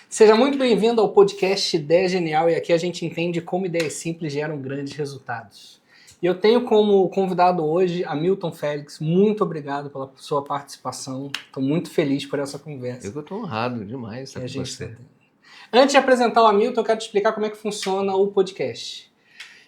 Seja muito bem-vindo ao podcast Ideia Genial, e aqui a gente entende como ideias simples geram grandes resultados. E eu tenho como convidado hoje Hamilton Félix. Muito obrigado pela sua participação. Estou muito feliz por essa conversa. Eu estou honrado demais que estar a com gente você. tá tendo. Antes de apresentar o Hamilton, eu quero te explicar como é que funciona o podcast.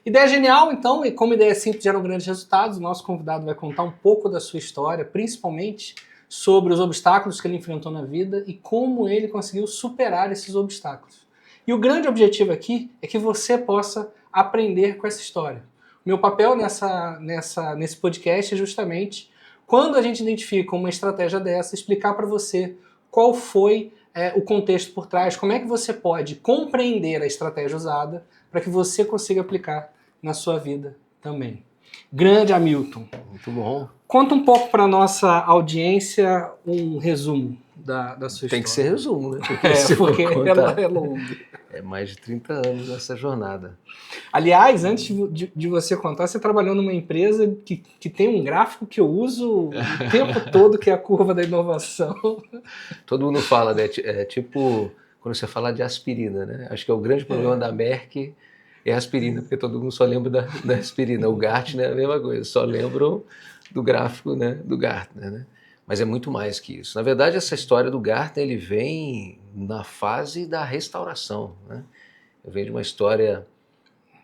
Ideia Genial, então, e como ideias simples geram grandes resultados, o nosso convidado vai contar um pouco da sua história, principalmente sobre os obstáculos que ele enfrentou na vida e como ele conseguiu superar esses obstáculos. E o grande objetivo aqui é que você possa aprender com essa história. O meu papel nesse podcast é justamente, quando a gente identifica uma estratégia dessa, explicar para você qual foi o contexto por trás, como é que você pode compreender a estratégia usada para que você consiga aplicar na sua vida também. Grande Hamilton. Muito bom. Conta um pouco para nossa audiência um resumo da sua história. Tem que ser resumo, né? Porque ela é longa. É mais de 30 anos essa jornada. Aliás, antes de você contar, você trabalhou numa empresa que tem um gráfico que eu uso o tempo todo, que é a curva da inovação. Todo mundo fala, né? É tipo quando você fala de aspirina, né? Acho que é o grande problema da Merck é a aspirina, porque todo mundo só lembra da aspirina. O Gartner é a mesma coisa, só lembram do gráfico, né? Do Gartner, né? Mas é muito mais que isso. Na verdade, essa história do Gartner, ele vem na fase da restauração, né? Eu venho de uma história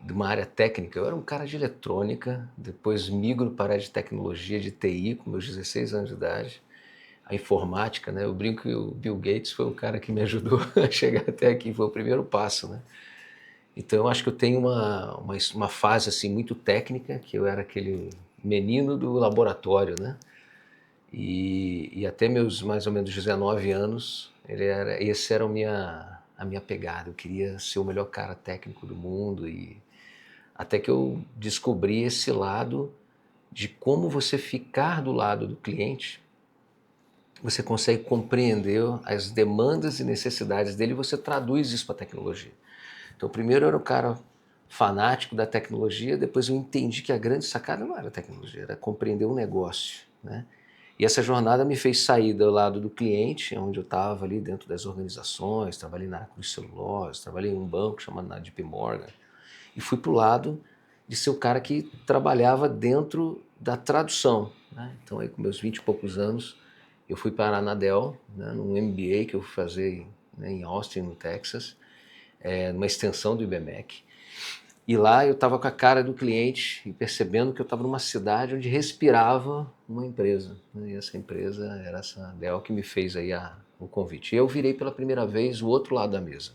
de uma área técnica. Eu era um cara de eletrônica, depois migro para a área de tecnologia, de TI, com meus 16 anos de idade. A informática, né? Eu brinco que o Bill Gates foi o cara que me ajudou a chegar até aqui, foi o primeiro passo, né? Então eu acho que eu tenho uma fase assim muito técnica, que eu era aquele menino do laboratório, né? E até meus mais ou menos 19 anos, esse era a minha pegada. Eu queria ser o melhor cara técnico do mundo, e até que eu descobri esse lado de como você ficar do lado do cliente, você consegue compreender as demandas e necessidades dele e você traduz isso para a tecnologia. Então, primeiro eu era um cara fanático da tecnologia, depois eu entendi que a grande sacada não era a tecnologia, era compreender o negócio, né? E essa jornada me fez sair do lado do cliente, onde eu estava ali dentro das organizações, trabalhei na Cruz Celulose, trabalhei em um banco chamado JP Morgan, e fui para o lado de ser o cara que trabalhava dentro da tradução, né? Então, aí, com meus 20 e poucos anos, eu fui para a Anadel, né, num MBA que eu fui fazer, né, em Austin, no Texas, numa extensão do IBMEC. E lá eu estava com a cara do cliente e percebendo que eu estava numa cidade onde respirava uma empresa, né? E essa empresa era essa Dell que me fez aí o convite. E eu virei pela primeira vez o outro lado da mesa.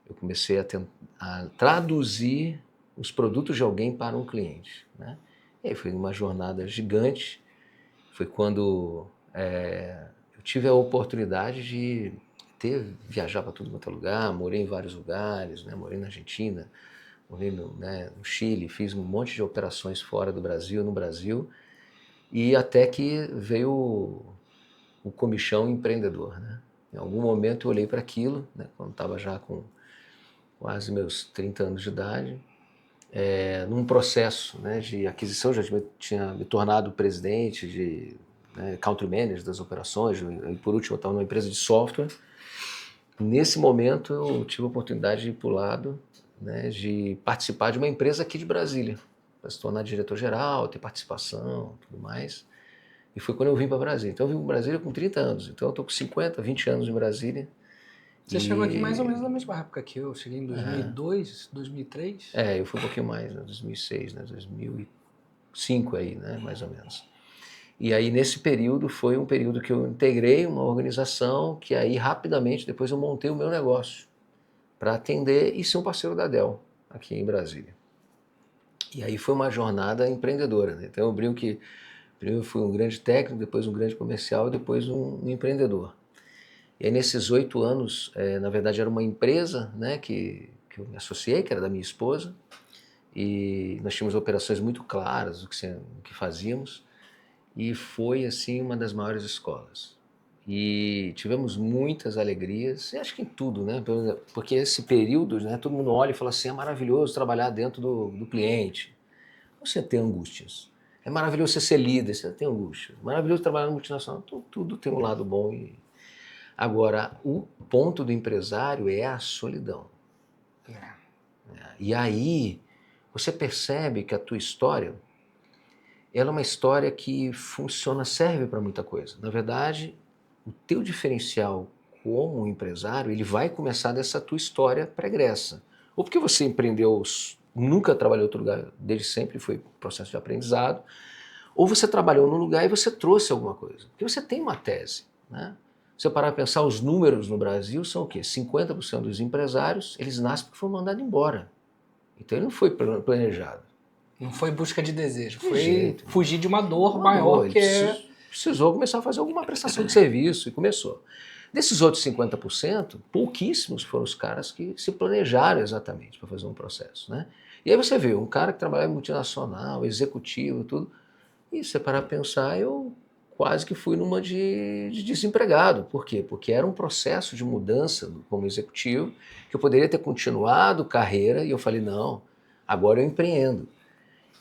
Eu comecei a traduzir os produtos de alguém para um cliente, né? E aí foi uma jornada gigante. Foi quando eu tive a oportunidade de viajar para tudo quanto é lugar, morei em vários lugares, né? Morei na Argentina, morei no Chile, fiz um monte de operações fora do Brasil, no Brasil, e até que veio o comichão empreendedor, né? Em algum momento eu olhei para aquilo, né, quando estava já com quase meus 30 anos de idade, num processo, né, de aquisição, já tinha me tornado presidente de country manager das operações, e por último eu estava numa empresa de software. Nesse momento eu tive a oportunidade de ir para o lado, né, de participar de uma empresa aqui de Brasília, para se tornar diretor-geral, ter participação, tudo mais. E foi quando eu vim para Brasília. Então eu vim para Brasília com 30 anos, então eu estou com 50, 20 anos em Brasília. Você chegou aqui mais ou menos na mesma época que eu cheguei em 2002, 2003? Eu fui um pouquinho mais, né, 2006, né, 2005 aí, né, mais ou menos. E aí nesse período foi um período que eu integrei uma organização que aí rapidamente depois eu montei o meu negócio para atender e ser um parceiro da Dell aqui em Brasília. E aí foi uma jornada empreendedora, né? Então eu brinco que primeiro eu fui um grande técnico, depois um grande comercial e depois um empreendedor. E aí nesses 8 anos, na verdade era uma empresa, né, que eu me associei, que era da minha esposa, e nós tínhamos operações muito claras do que fazíamos, e foi assim uma das maiores escolas. E tivemos muitas alegrias, e acho que em tudo, né? Porque esse período, né, todo mundo olha e fala assim, é maravilhoso trabalhar dentro do cliente. Você tem angústias. É maravilhoso você ser líder, você tem angústias. Maravilhoso trabalhar no multinacional, tudo tem um lado bom. Agora, o ponto do empresário é a solidão. E aí, você percebe que a tua história, ela é uma história que funciona, serve para muita coisa. Na verdade, o teu diferencial como empresário, ele vai começar dessa tua história pregressa. Ou porque você empreendeu, nunca trabalhou em outro lugar, desde sempre foi processo de aprendizado, ou você trabalhou num lugar e você trouxe alguma coisa. Porque você tem uma tese, né? Se você parar a pensar, os números no Brasil são o quê? 50% dos empresários, eles nascem porque foram mandados embora. Então ele não foi planejado. Não foi busca de desejo, foi fugir de uma dor maior que é... Precisou começar a fazer alguma prestação de serviço e começou. Desses outros 50%, pouquíssimos foram os caras que se planejaram exatamente para fazer um processo, né? E aí você vê, um cara que trabalha em multinacional, executivo, tudo, e você parar a pensar, eu quase que fui numa de desempregado. Por quê? Porque era um processo de mudança como executivo, que eu poderia ter continuado carreira, e eu falei, não, agora eu empreendo.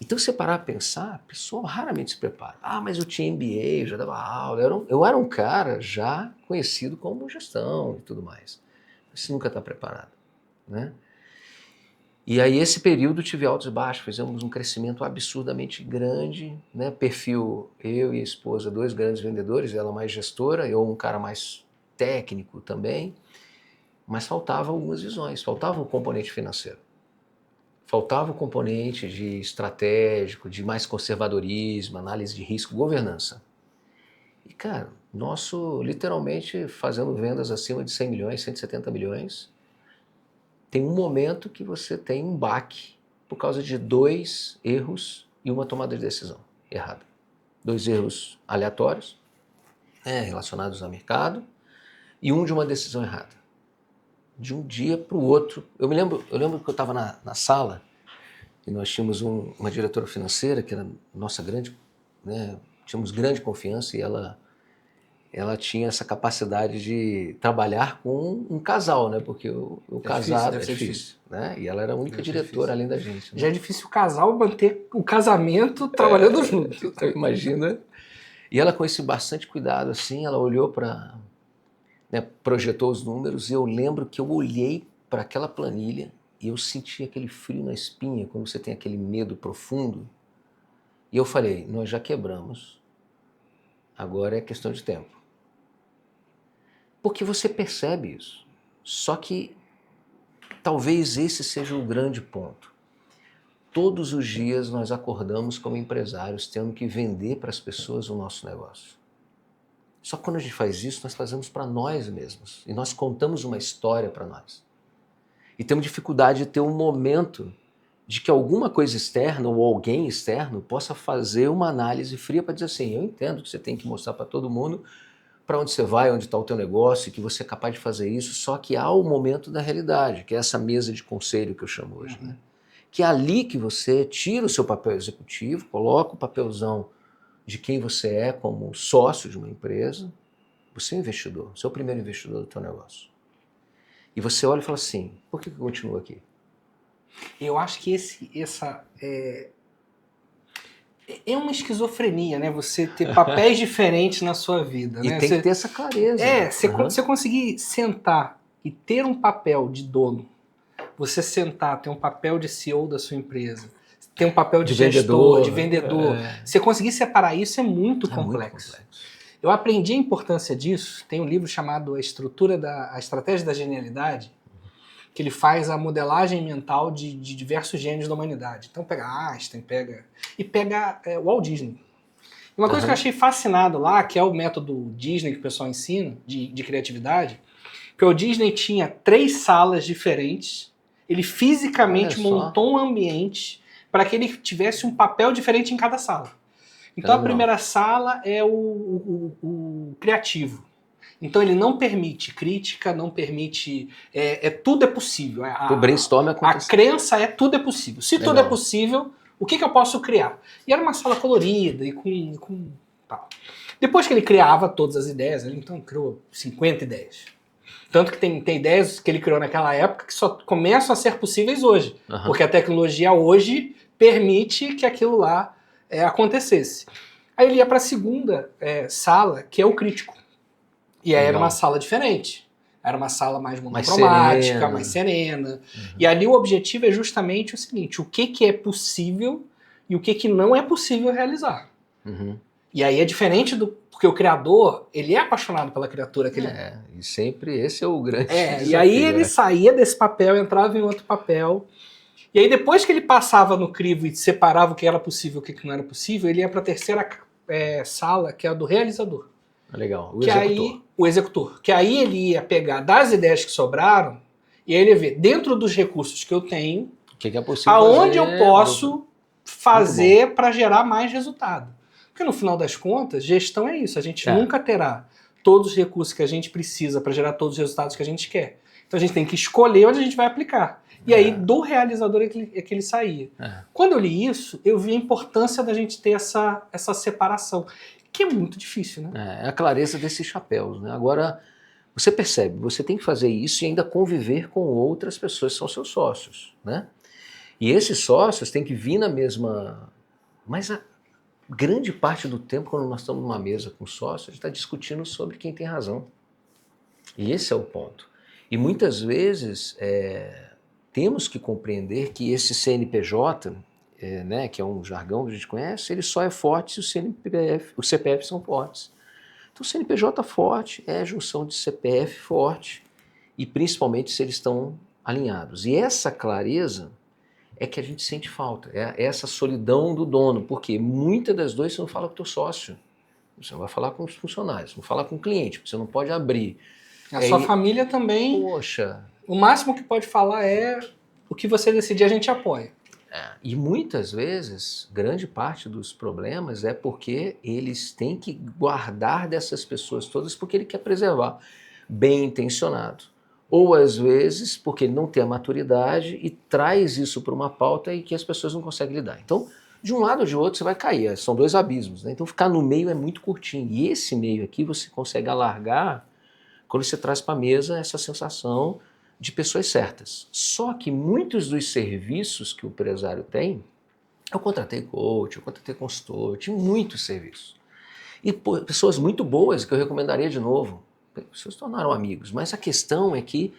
Então, se você parar a pensar, a pessoa raramente se prepara. Ah, mas eu tinha MBA, eu já dava aula, eu era um cara já conhecido como gestão e tudo mais. Você nunca está preparado, né? E aí, esse período, tive altos e baixos, fizemos um crescimento absurdamente grande, né? Perfil, eu e a esposa, 2 grandes vendedores, ela mais gestora, eu um cara mais técnico também, mas faltavam algumas visões, faltava um componente financeiro. Faltava o componente de estratégico, de mais conservadorismo, análise de risco, governança. E, cara, nosso, literalmente, fazendo vendas acima de 100 milhões, 170 milhões, tem um momento que você tem um baque por causa de 2 erros e uma tomada de decisão errada. 2 erros aleatórios, relacionados ao mercado, e um de uma decisão errada. De um dia para o outro. Eu lembro que eu estava na sala e nós tínhamos uma diretora financeira que era nossa grande, né, tínhamos grande confiança, e ela tinha essa capacidade de trabalhar com um casal, né, porque o casado é difícil, né, e ela era a única diretora além da gente. Né? Já é difícil o casal manter o casamento trabalhando junto. Então, imagina. E ela, com esse bastante cuidado, assim, ela olhou para... Né, projetou os números, e eu lembro que eu olhei para aquela planilha e eu senti aquele frio na espinha, quando você tem aquele medo profundo, e eu falei, nós já quebramos, agora é questão de tempo. Porque você percebe isso, só que talvez esse seja o grande ponto. Todos os dias nós acordamos como empresários tendo que vender para as pessoas o nosso negócio. Só que quando a gente faz isso, nós fazemos para nós mesmos. E nós contamos uma história para nós. E temos dificuldade de ter um momento de que alguma coisa externa ou alguém externo possa fazer uma análise fria para dizer assim, eu entendo que você tem que mostrar para todo mundo para onde você vai, onde está o teu negócio, que você é capaz de fazer isso, só que há o momento da realidade, que é essa mesa de conselho que eu chamo hoje. Né? Que é ali que você tira o seu papel executivo, coloca o papelzão de quem você é como sócio de uma empresa, você é investidor, você é o primeiro investidor do teu negócio. E você olha e fala assim, por que eu continuo aqui? Eu acho que essa é uma esquizofrenia, né? Você ter papéis diferentes na sua vida. E né? tem que ter essa clareza. Você conseguir sentar e ter um papel de dono, você sentar, ter um papel de CEO da sua empresa, tem um papel de gestor, de vendedor. Você conseguir separar isso é muito complexo. Eu aprendi a importância disso. Tem um livro chamado A Estratégia da Genialidade, que ele faz a modelagem mental de diversos gênios da humanidade. Então pega Einstein, pega Walt Disney. E uma coisa que eu achei fascinado lá, que é o método Disney que o pessoal ensina, de criatividade, que o Disney tinha 3 salas diferentes, ele fisicamente montou um ambiente para que ele tivesse um papel diferente em cada sala. Então a primeira sala é o criativo. Então ele não permite crítica, não permite... tudo é possível. O brainstorm acontece. A crença é tudo é possível. Se tudo é possível, o que eu posso criar? E era uma sala colorida e com tal. Depois que ele criava todas as ideias, ele então criou 50 ideias. Tanto que tem ideias que ele criou naquela época que só começam a ser possíveis hoje. Porque a tecnologia hoje permite que aquilo lá acontecesse. Aí ele ia para a segunda sala, que é o crítico. E aí era Legal. uma sala diferente. Era uma sala mais Mais monocromática, serena. mais serena. E ali o objetivo é justamente o seguinte, o que é possível e o que não é possível realizar. Uhum. E aí é diferente porque o criador, ele é apaixonado pela criatura que ele... E sempre esse é o grande e desafio, aí ele né? saía desse papel, entrava em outro papel. E aí depois que ele passava no crivo e separava o que era possível e o que não era possível, ele ia para a terceira sala, que é a do realizador. Legal, o Que executor. aí, o executor. Que aí ele ia pegar das ideias que sobraram e aí ele ia ver, dentro dos recursos que eu tenho, O que é possível aonde fazer, eu posso fazer para gerar mais resultado. Porque no final das contas, gestão é isso. A gente nunca terá todos os recursos que a gente precisa para gerar todos os resultados que a gente quer. Então a gente tem que escolher onde a gente vai aplicar. E aí, do realizador é que ele saía. Quando eu li isso, eu vi a importância da gente ter essa separação, que é muito difícil, né? É a clareza desses chapéus, né? Agora, você percebe, você tem que fazer isso e ainda conviver com outras pessoas que são seus sócios, né? E esses sócios têm que vir na mesma... Mas a grande parte do tempo, quando nós estamos numa mesa com sócios, a gente está discutindo sobre quem tem razão. E esse é o ponto. E muitas vezes temos que compreender que esse CNPJ, né, que é um jargão que a gente conhece, ele só é forte se os CPF são fortes. Então, o CNPJ forte é a junção de CPF forte e principalmente se eles estão alinhados. E essa clareza é que a gente sente falta, é essa solidão do dono, porque muitas das vezes você não fala com o teu sócio, você não vai falar com os funcionários, não fala com o cliente, porque você não pode abrir. A sua família também, poxa, o máximo que pode falar é o que você decidir a gente apoia. E muitas vezes, grande parte dos problemas é porque eles têm que guardar dessas pessoas todas porque ele quer preservar, bem intencionado. Ou às vezes porque ele não tem a maturidade e traz isso para uma pauta e que as pessoas não conseguem lidar. Então, de um lado ou de outro você vai cair, são dois abismos, né? Então ficar no meio é muito curtinho. E esse meio aqui você consegue alargar quando você traz para a mesa essa sensação de pessoas certas. Só que muitos dos serviços que o empresário tem, eu contratei coach, eu contratei consultor, eu tinha muitos serviços. E pessoas muito boas que eu recomendaria de novo. Pessoas se tornaram amigos, mas a questão é que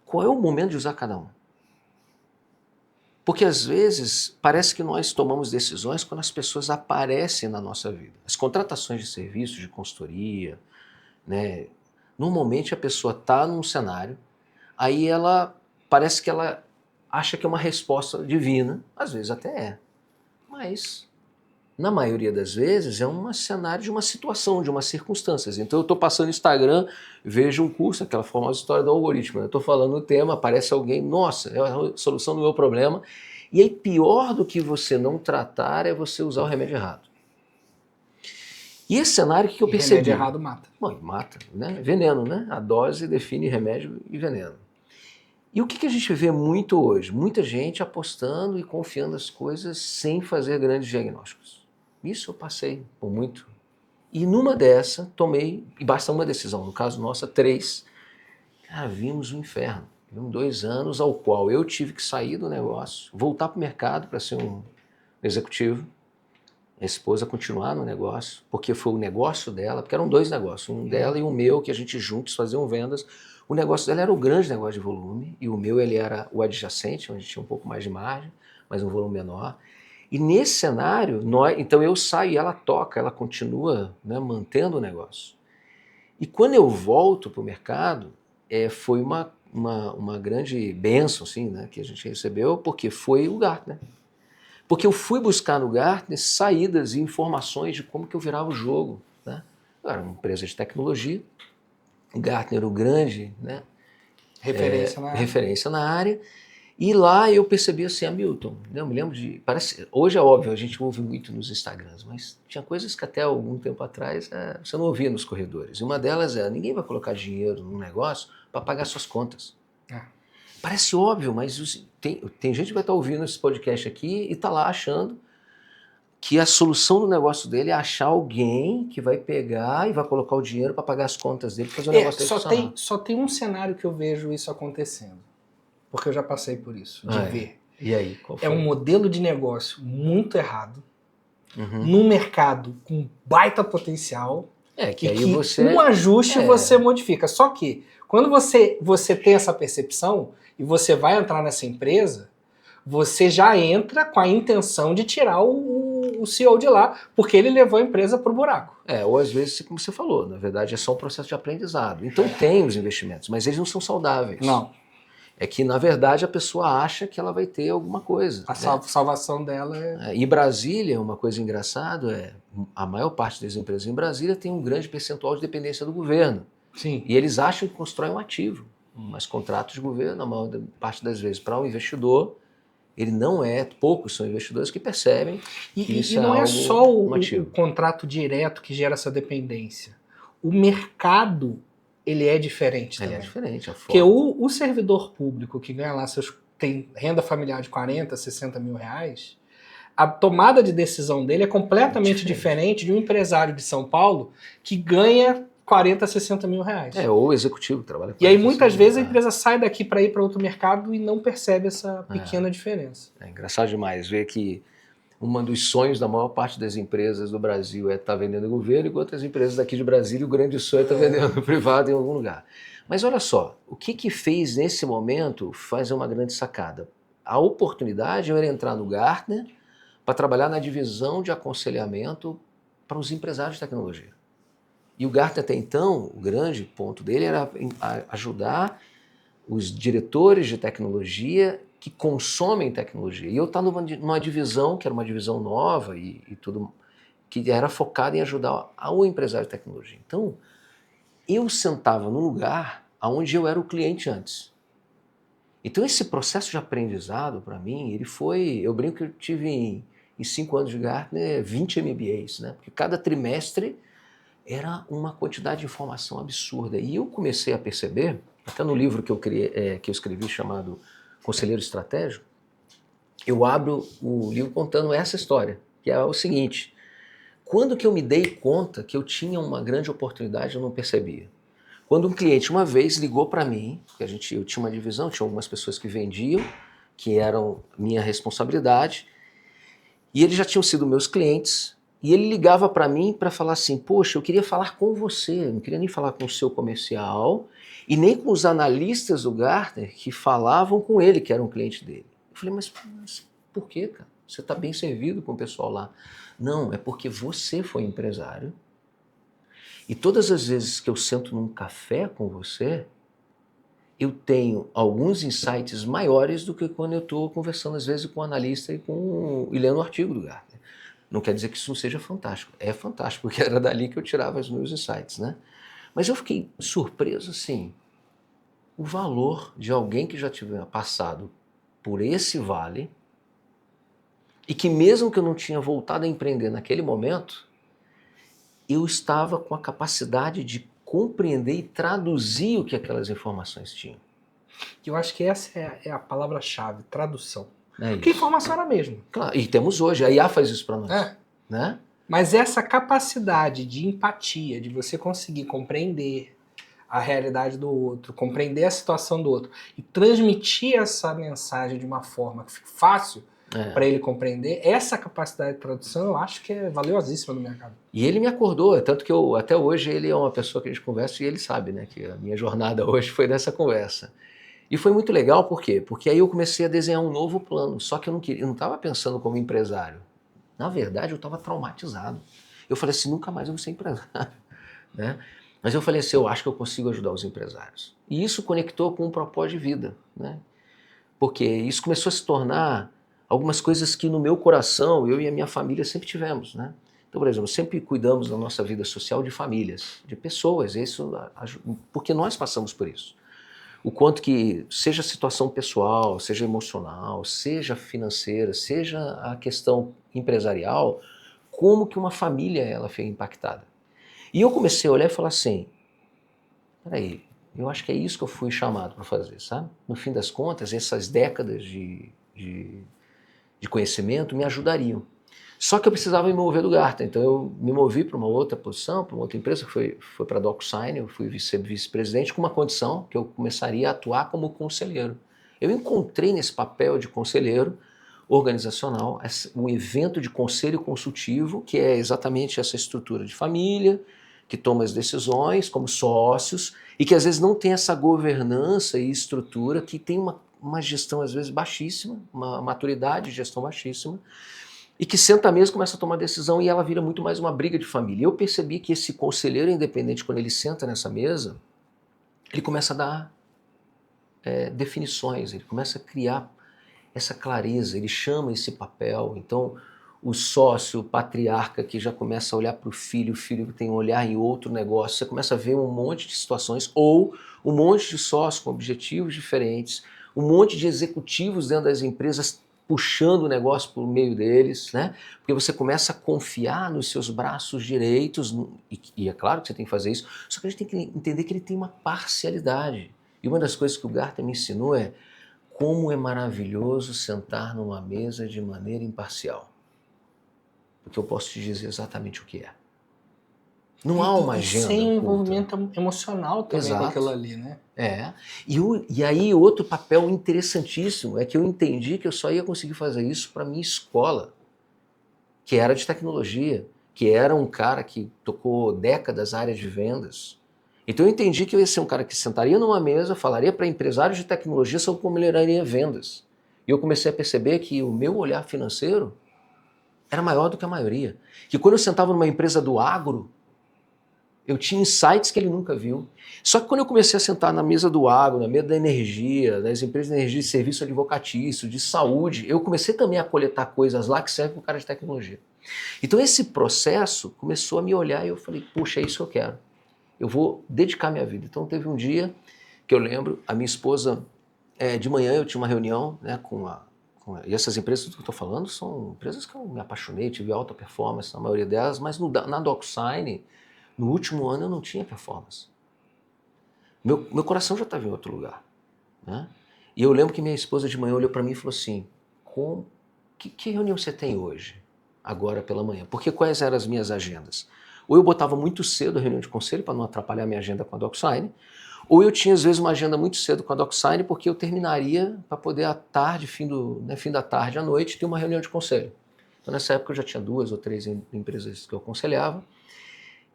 qual é o momento de usar cada um? Porque às vezes parece que nós tomamos decisões quando as pessoas aparecem na nossa vida. As contratações de serviços, de consultoria, né? Normalmente a pessoa está num cenário, aí ela parece que ela acha que é uma resposta divina, às vezes até é, mas na maioria das vezes é um cenário de uma situação, de umas circunstâncias. Então eu estou passando no Instagram, vejo um curso, aquela famosa história do algoritmo, eu estou falando o tema, aparece alguém, nossa, é a solução do meu problema, e aí pior do que você não tratar é você usar o remédio errado. E esse cenário que eu percebi... remédio errado mata. Bom, mata, né? Veneno, né? A dose define remédio e veneno. E o que a gente vê muito hoje? Muita gente apostando e confiando nas coisas sem fazer grandes diagnósticos. Isso eu passei por muito. E numa dessa, tomei, e basta uma decisão, no caso nossa, 3. Cara, vimos um inferno. Vimos 2 anos ao qual eu tive que sair do negócio, voltar para o mercado para ser um executivo, a esposa continuar no negócio, porque foi o negócio dela, porque eram 2 negócios, um dela e um meu, que a gente juntos faziam vendas. O negócio dela era o grande negócio de volume, e o meu ele era o adjacente, onde tinha um pouco mais de margem, mas um volume menor. E nesse cenário, então eu saio e ela toca, ela continua, né, mantendo o negócio. E quando eu volto para o mercado, foi uma grande bênção assim, né, que a gente recebeu, porque foi o Gartner. Porque eu fui buscar no Gartner saídas e informações de como que eu virava o jogo, né? Eu era uma empresa de tecnologia, o Gartner o grande, né, referência na área, e lá eu percebi assim, Hamilton, né, eu me lembro de, hoje é óbvio, a gente ouve muito nos Instagrams, mas tinha coisas que até algum tempo atrás você não ouvia nos corredores, e uma delas ninguém vai colocar dinheiro num negócio para pagar suas contas. Parece óbvio, mas tem gente que vai estar ouvindo esse podcast aqui e está lá achando que a solução do negócio dele é achar alguém que vai pegar e vai colocar o dinheiro para pagar as contas dele, fazer o negócio dele funcionar. Só tem um cenário que eu vejo isso acontecendo, porque eu já passei por isso, de ver. E aí, qual foi? É um modelo de negócio muito errado, num mercado com baita potencial, Que E aí que você... um ajuste você modifica. Só que, quando você tem essa percepção e você vai entrar nessa empresa, você já entra com a intenção de tirar o CEO de lá, porque ele levou a empresa para o buraco. Ou às vezes, como você falou, na verdade é só um processo de aprendizado. Então tem os investimentos, mas eles não são saudáveis. Não. É que, na verdade, a pessoa acha que ela vai ter alguma coisa. A salvação dela é... E Brasília, uma coisa engraçada a maior parte das empresas em Brasília tem um grande percentual de dependência do governo. Sim. E eles acham que constroem um ativo. Mas contratos de governo, a maior parte das vezes, para um investidor, ele não é, poucos são investidores que percebem que isso e não é é só o ativo. contrato direto que gera essa dependência. O mercado, ele é diferente também. Ele é diferente, a forma. Porque o servidor público que ganha lá tem renda familiar de 40, 60 mil reais, a tomada de decisão dele é completamente diferente de um empresário de São Paulo que ganha 40, 60 mil reais. Ou o executivo que trabalha com E aí muitas vezes a empresa sai daqui para ir para outro mercado e não percebe essa pequena diferença. É engraçado demais ver que um dos sonhos da maior parte das empresas do Brasil é estar vendendo no governo, enquanto as empresas daqui de Brasília, o grande sonho é estar vendendo no privado em algum lugar. Mas olha só, o que fez nesse momento fazer uma grande sacada? A oportunidade era entrar no Gartner para trabalhar na divisão de aconselhamento para os empresários de tecnologia. E o Gartner até então, o grande ponto dele era ajudar os diretores de tecnologia que consomem tecnologia. E eu estava numa divisão, que era uma divisão nova e tudo, que era focada em ajudar o empresário de tecnologia. Então, eu sentava num lugar onde eu era o cliente antes. Então, esse processo de aprendizado, para mim, ele foi... Eu brinco que eu tive, em 5 anos de Gartner, 20 MBAs, né? Porque cada trimestre era uma quantidade de informação absurda. E eu comecei a perceber, até no livro que eu escrevi chamado Conselheiro Estratégico, eu abro o livro contando essa história, que é o seguinte: quando que eu me dei conta que eu tinha uma grande oportunidade, eu não percebia. Quando um cliente uma vez ligou para mim, que eu tinha uma divisão, tinha algumas pessoas que vendiam, que eram minha responsabilidade, e eles já tinham sido meus clientes, e ele ligava para mim para falar assim: poxa, eu queria falar com você, eu não queria nem falar com o seu comercial, e nem com os analistas do Gartner que falavam com ele, que era um cliente dele. Eu falei, mas por quê, cara? Você está bem servido com o pessoal lá. Não, é porque você foi empresário, e todas as vezes que eu sento num café com você, eu tenho alguns insights maiores do que quando eu estou conversando às vezes com o analista e lendo o artigo do Gartner. Não quer dizer que isso não seja fantástico. É fantástico, porque era dali que eu tirava os meus insights, né? Mas eu fiquei surpreso, assim, o valor de alguém que já tiver passado por esse vale e que mesmo que eu não tinha voltado a empreender naquele momento, eu estava com a capacidade de compreender e traduzir o que aquelas informações tinham. Eu acho que essa é a palavra-chave, tradução. É porque a informação era a mesma. Claro, e temos hoje, a IA faz isso para nós. Né? Mas essa capacidade de empatia, de você conseguir compreender a realidade do outro, compreender a situação do outro e transmitir essa mensagem de uma forma que fique fácil para ele compreender, essa capacidade de tradução eu acho que é valiosíssima no mercado. E ele me acordou, tanto que até hoje ele é uma pessoa que a gente conversa e ele sabe, né, que a minha jornada hoje foi dessa conversa. E foi muito legal, por quê? Porque aí eu comecei a desenhar um novo plano, só que eu não estava pensando como empresário. Na verdade, eu estava traumatizado. Eu falei assim, nunca mais eu vou ser empresário. Né? Mas eu falei assim, eu acho que eu consigo ajudar os empresários. E isso conectou com um propósito de vida. Né? Porque isso começou a se tornar algumas coisas que no meu coração, eu e a minha família sempre tivemos. Né? Então, por exemplo, sempre cuidamos da nossa vida social de famílias, de pessoas, porque nós passamos por isso. O quanto que, seja a situação pessoal, seja emocional, seja financeira, seja a questão empresarial, como que uma família ela foi impactada. E eu comecei a olhar e falar assim, peraí, eu acho que é isso que eu fui chamado para fazer, sabe? No fim das contas, essas décadas de conhecimento me ajudariam. Só que eu precisava me mover do Gartner, então eu me movi para uma outra posição, para uma outra empresa, que foi para a DocuSign, eu fui vice-presidente com uma condição que eu começaria a atuar como conselheiro. Eu encontrei nesse papel de conselheiro organizacional um evento de conselho consultivo, que é exatamente essa estrutura de família, que toma as decisões como sócios e que às vezes não tem essa governança e estrutura, que tem uma gestão às vezes baixíssima, uma maturidade de gestão baixíssima, e que senta à mesa e começa a tomar decisão e ela vira muito mais uma briga de família. Eu percebi que esse conselheiro independente, quando ele senta nessa mesa, ele começa a dar definições, ele começa a criar essa clareza, ele chama esse papel. Então, o sócio, o patriarca que já começa a olhar para o filho que tem um olhar em outro negócio, você começa a ver um monte de situações, ou um monte de sócios com objetivos diferentes, um monte de executivos dentro das empresas puxando o negócio por meio deles, né? Porque você começa a confiar nos seus braços direitos, e é claro que você tem que fazer isso, só que a gente tem que entender que ele tem uma parcialidade. E uma das coisas que o Gartner me ensinou é como é maravilhoso sentar numa mesa de maneira imparcial. Porque eu posso te dizer exatamente o que é. Não há uma agenda sem um oculta. envolvimento emocional também com aquilo ali, né? E aí outro papel interessantíssimo é que eu entendi que eu só ia conseguir fazer isso para minha escola, que era de tecnologia, que era um cara que tocou décadas na área de vendas. Então eu entendi que eu ia ser um cara que sentaria numa mesa, falaria para empresários de tecnologia sobre como melhoraria vendas. E eu comecei a perceber que o meu olhar financeiro era maior do que a maioria. Que quando eu sentava numa empresa do agro, eu tinha insights que ele nunca viu. Só que quando eu comecei a sentar na mesa do agro, na mesa da energia, das empresas de energia de serviço advocatício, de saúde, eu comecei também a coletar coisas lá que servem para o cara de tecnologia. Então esse processo começou a me olhar e eu falei, puxa, é isso que eu quero. Eu vou dedicar minha vida. Então teve um dia que eu lembro, a minha esposa, de manhã eu tinha uma reunião, né, e essas empresas que eu estou falando são empresas que eu me apaixonei, tive alta performance na maioria delas, mas na DocuSign, no último ano eu não tinha performance. Meu coração já estava em outro lugar, né? E eu lembro que minha esposa de manhã olhou para mim e falou assim, que reunião você tem hoje, agora pela manhã? Porque quais eram as minhas agendas? Ou eu botava muito cedo a reunião de conselho para não atrapalhar minha agenda com a DocuSign, ou eu tinha às vezes uma agenda muito cedo com a DocuSign porque eu terminaria para poder à tarde, fim da tarde à noite, ter uma reunião de conselho. Então nessa época eu já tinha 2 ou 3 empresas que eu aconselhava,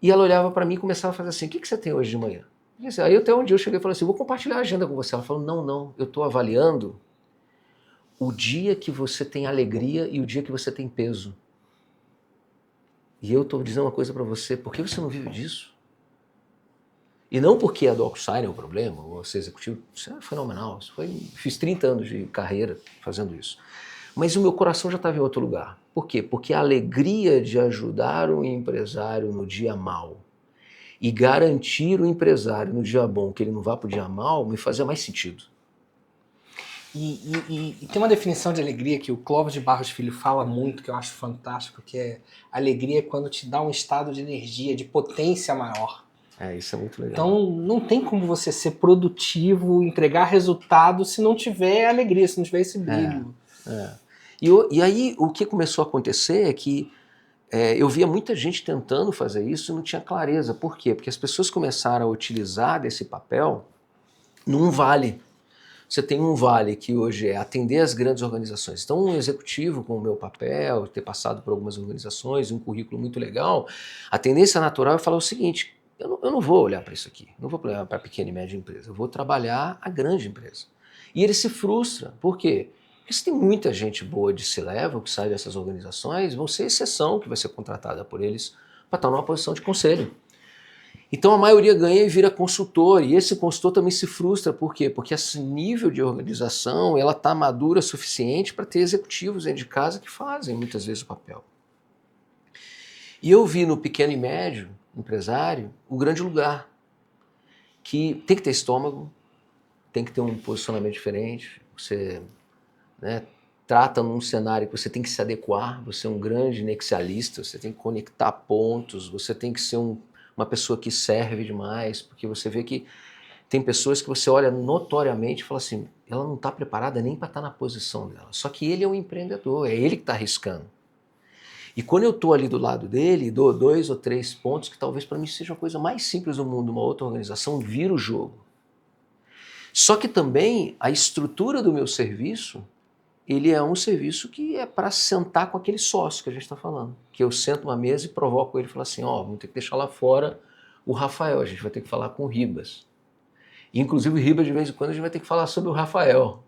e ela olhava para mim e começava a fazer assim, o que você tem hoje de manhã? Aí até um dia eu cheguei e falei assim, vou compartilhar a agenda com você. Ela falou, não, eu estou avaliando o dia que você tem alegria e o dia que você tem peso. E eu estou dizendo uma coisa para você, por que você não vive disso? E não porque a DocuSign é o problema, ou ser executivo, isso é fenomenal. Fiz 30 anos de carreira fazendo isso. Mas o meu coração já estava em outro lugar. Por quê? Porque a alegria de ajudar um empresário no dia mau e garantir o empresário no dia bom que ele não vá para o dia mau me fazia mais sentido. E tem uma definição de alegria que o Clóvis de Barros Filho fala muito, que eu acho fantástico, que é alegria quando te dá um estado de energia, de potência maior. Isso é muito legal. Então não tem como você ser produtivo, entregar resultado se não tiver alegria, se não tiver esse brilho. E aí o que começou a acontecer é que eu via muita gente tentando fazer isso e não tinha clareza. Por quê? Porque as pessoas começaram a utilizar desse papel num vale. Você tem um vale que hoje é atender as grandes organizações. Então um executivo com o meu papel, ter passado por algumas organizações, um currículo muito legal, a tendência natural é falar o seguinte, eu não vou olhar para isso aqui, não vou olhar para a pequena e média empresa, eu vou trabalhar a grande empresa. E ele se frustra. Por quê? Porque se tem muita gente boa de C-Level que sai dessas organizações, vão ser exceção que vai ser contratada por eles para estar numa posição de conselho. Então a maioria ganha e vira consultor, e esse consultor também se frustra. Por quê? Porque esse nível de organização ela está madura o suficiente para ter executivos dentro de casa que fazem muitas vezes o papel. E eu vi no pequeno e médio empresário um grande lugar, que tem que ter estômago, tem que ter um posicionamento diferente, você trata num cenário que você tem que se adequar, você é um grande nexialista, você tem que conectar pontos, você tem que ser uma pessoa que serve demais, porque você vê que tem pessoas que você olha notoriamente e fala assim, ela não está preparada nem para estar na posição dela, só que ele é um empreendedor, é ele que está arriscando. E quando eu estou ali do lado dele, dou 2 ou 3 pontos que talvez para mim seja a coisa mais simples do mundo, uma outra organização vira o jogo. Só que também a estrutura do meu serviço, ele é um serviço que é para sentar com aquele sócio que a gente está falando. Que eu sento uma mesa e provoco ele e falo assim, vamos ter que deixar lá fora o Rafael, a gente vai ter que falar com o Ribas. E, inclusive, o Ribas, de vez em quando, a gente vai ter que falar sobre o Rafael.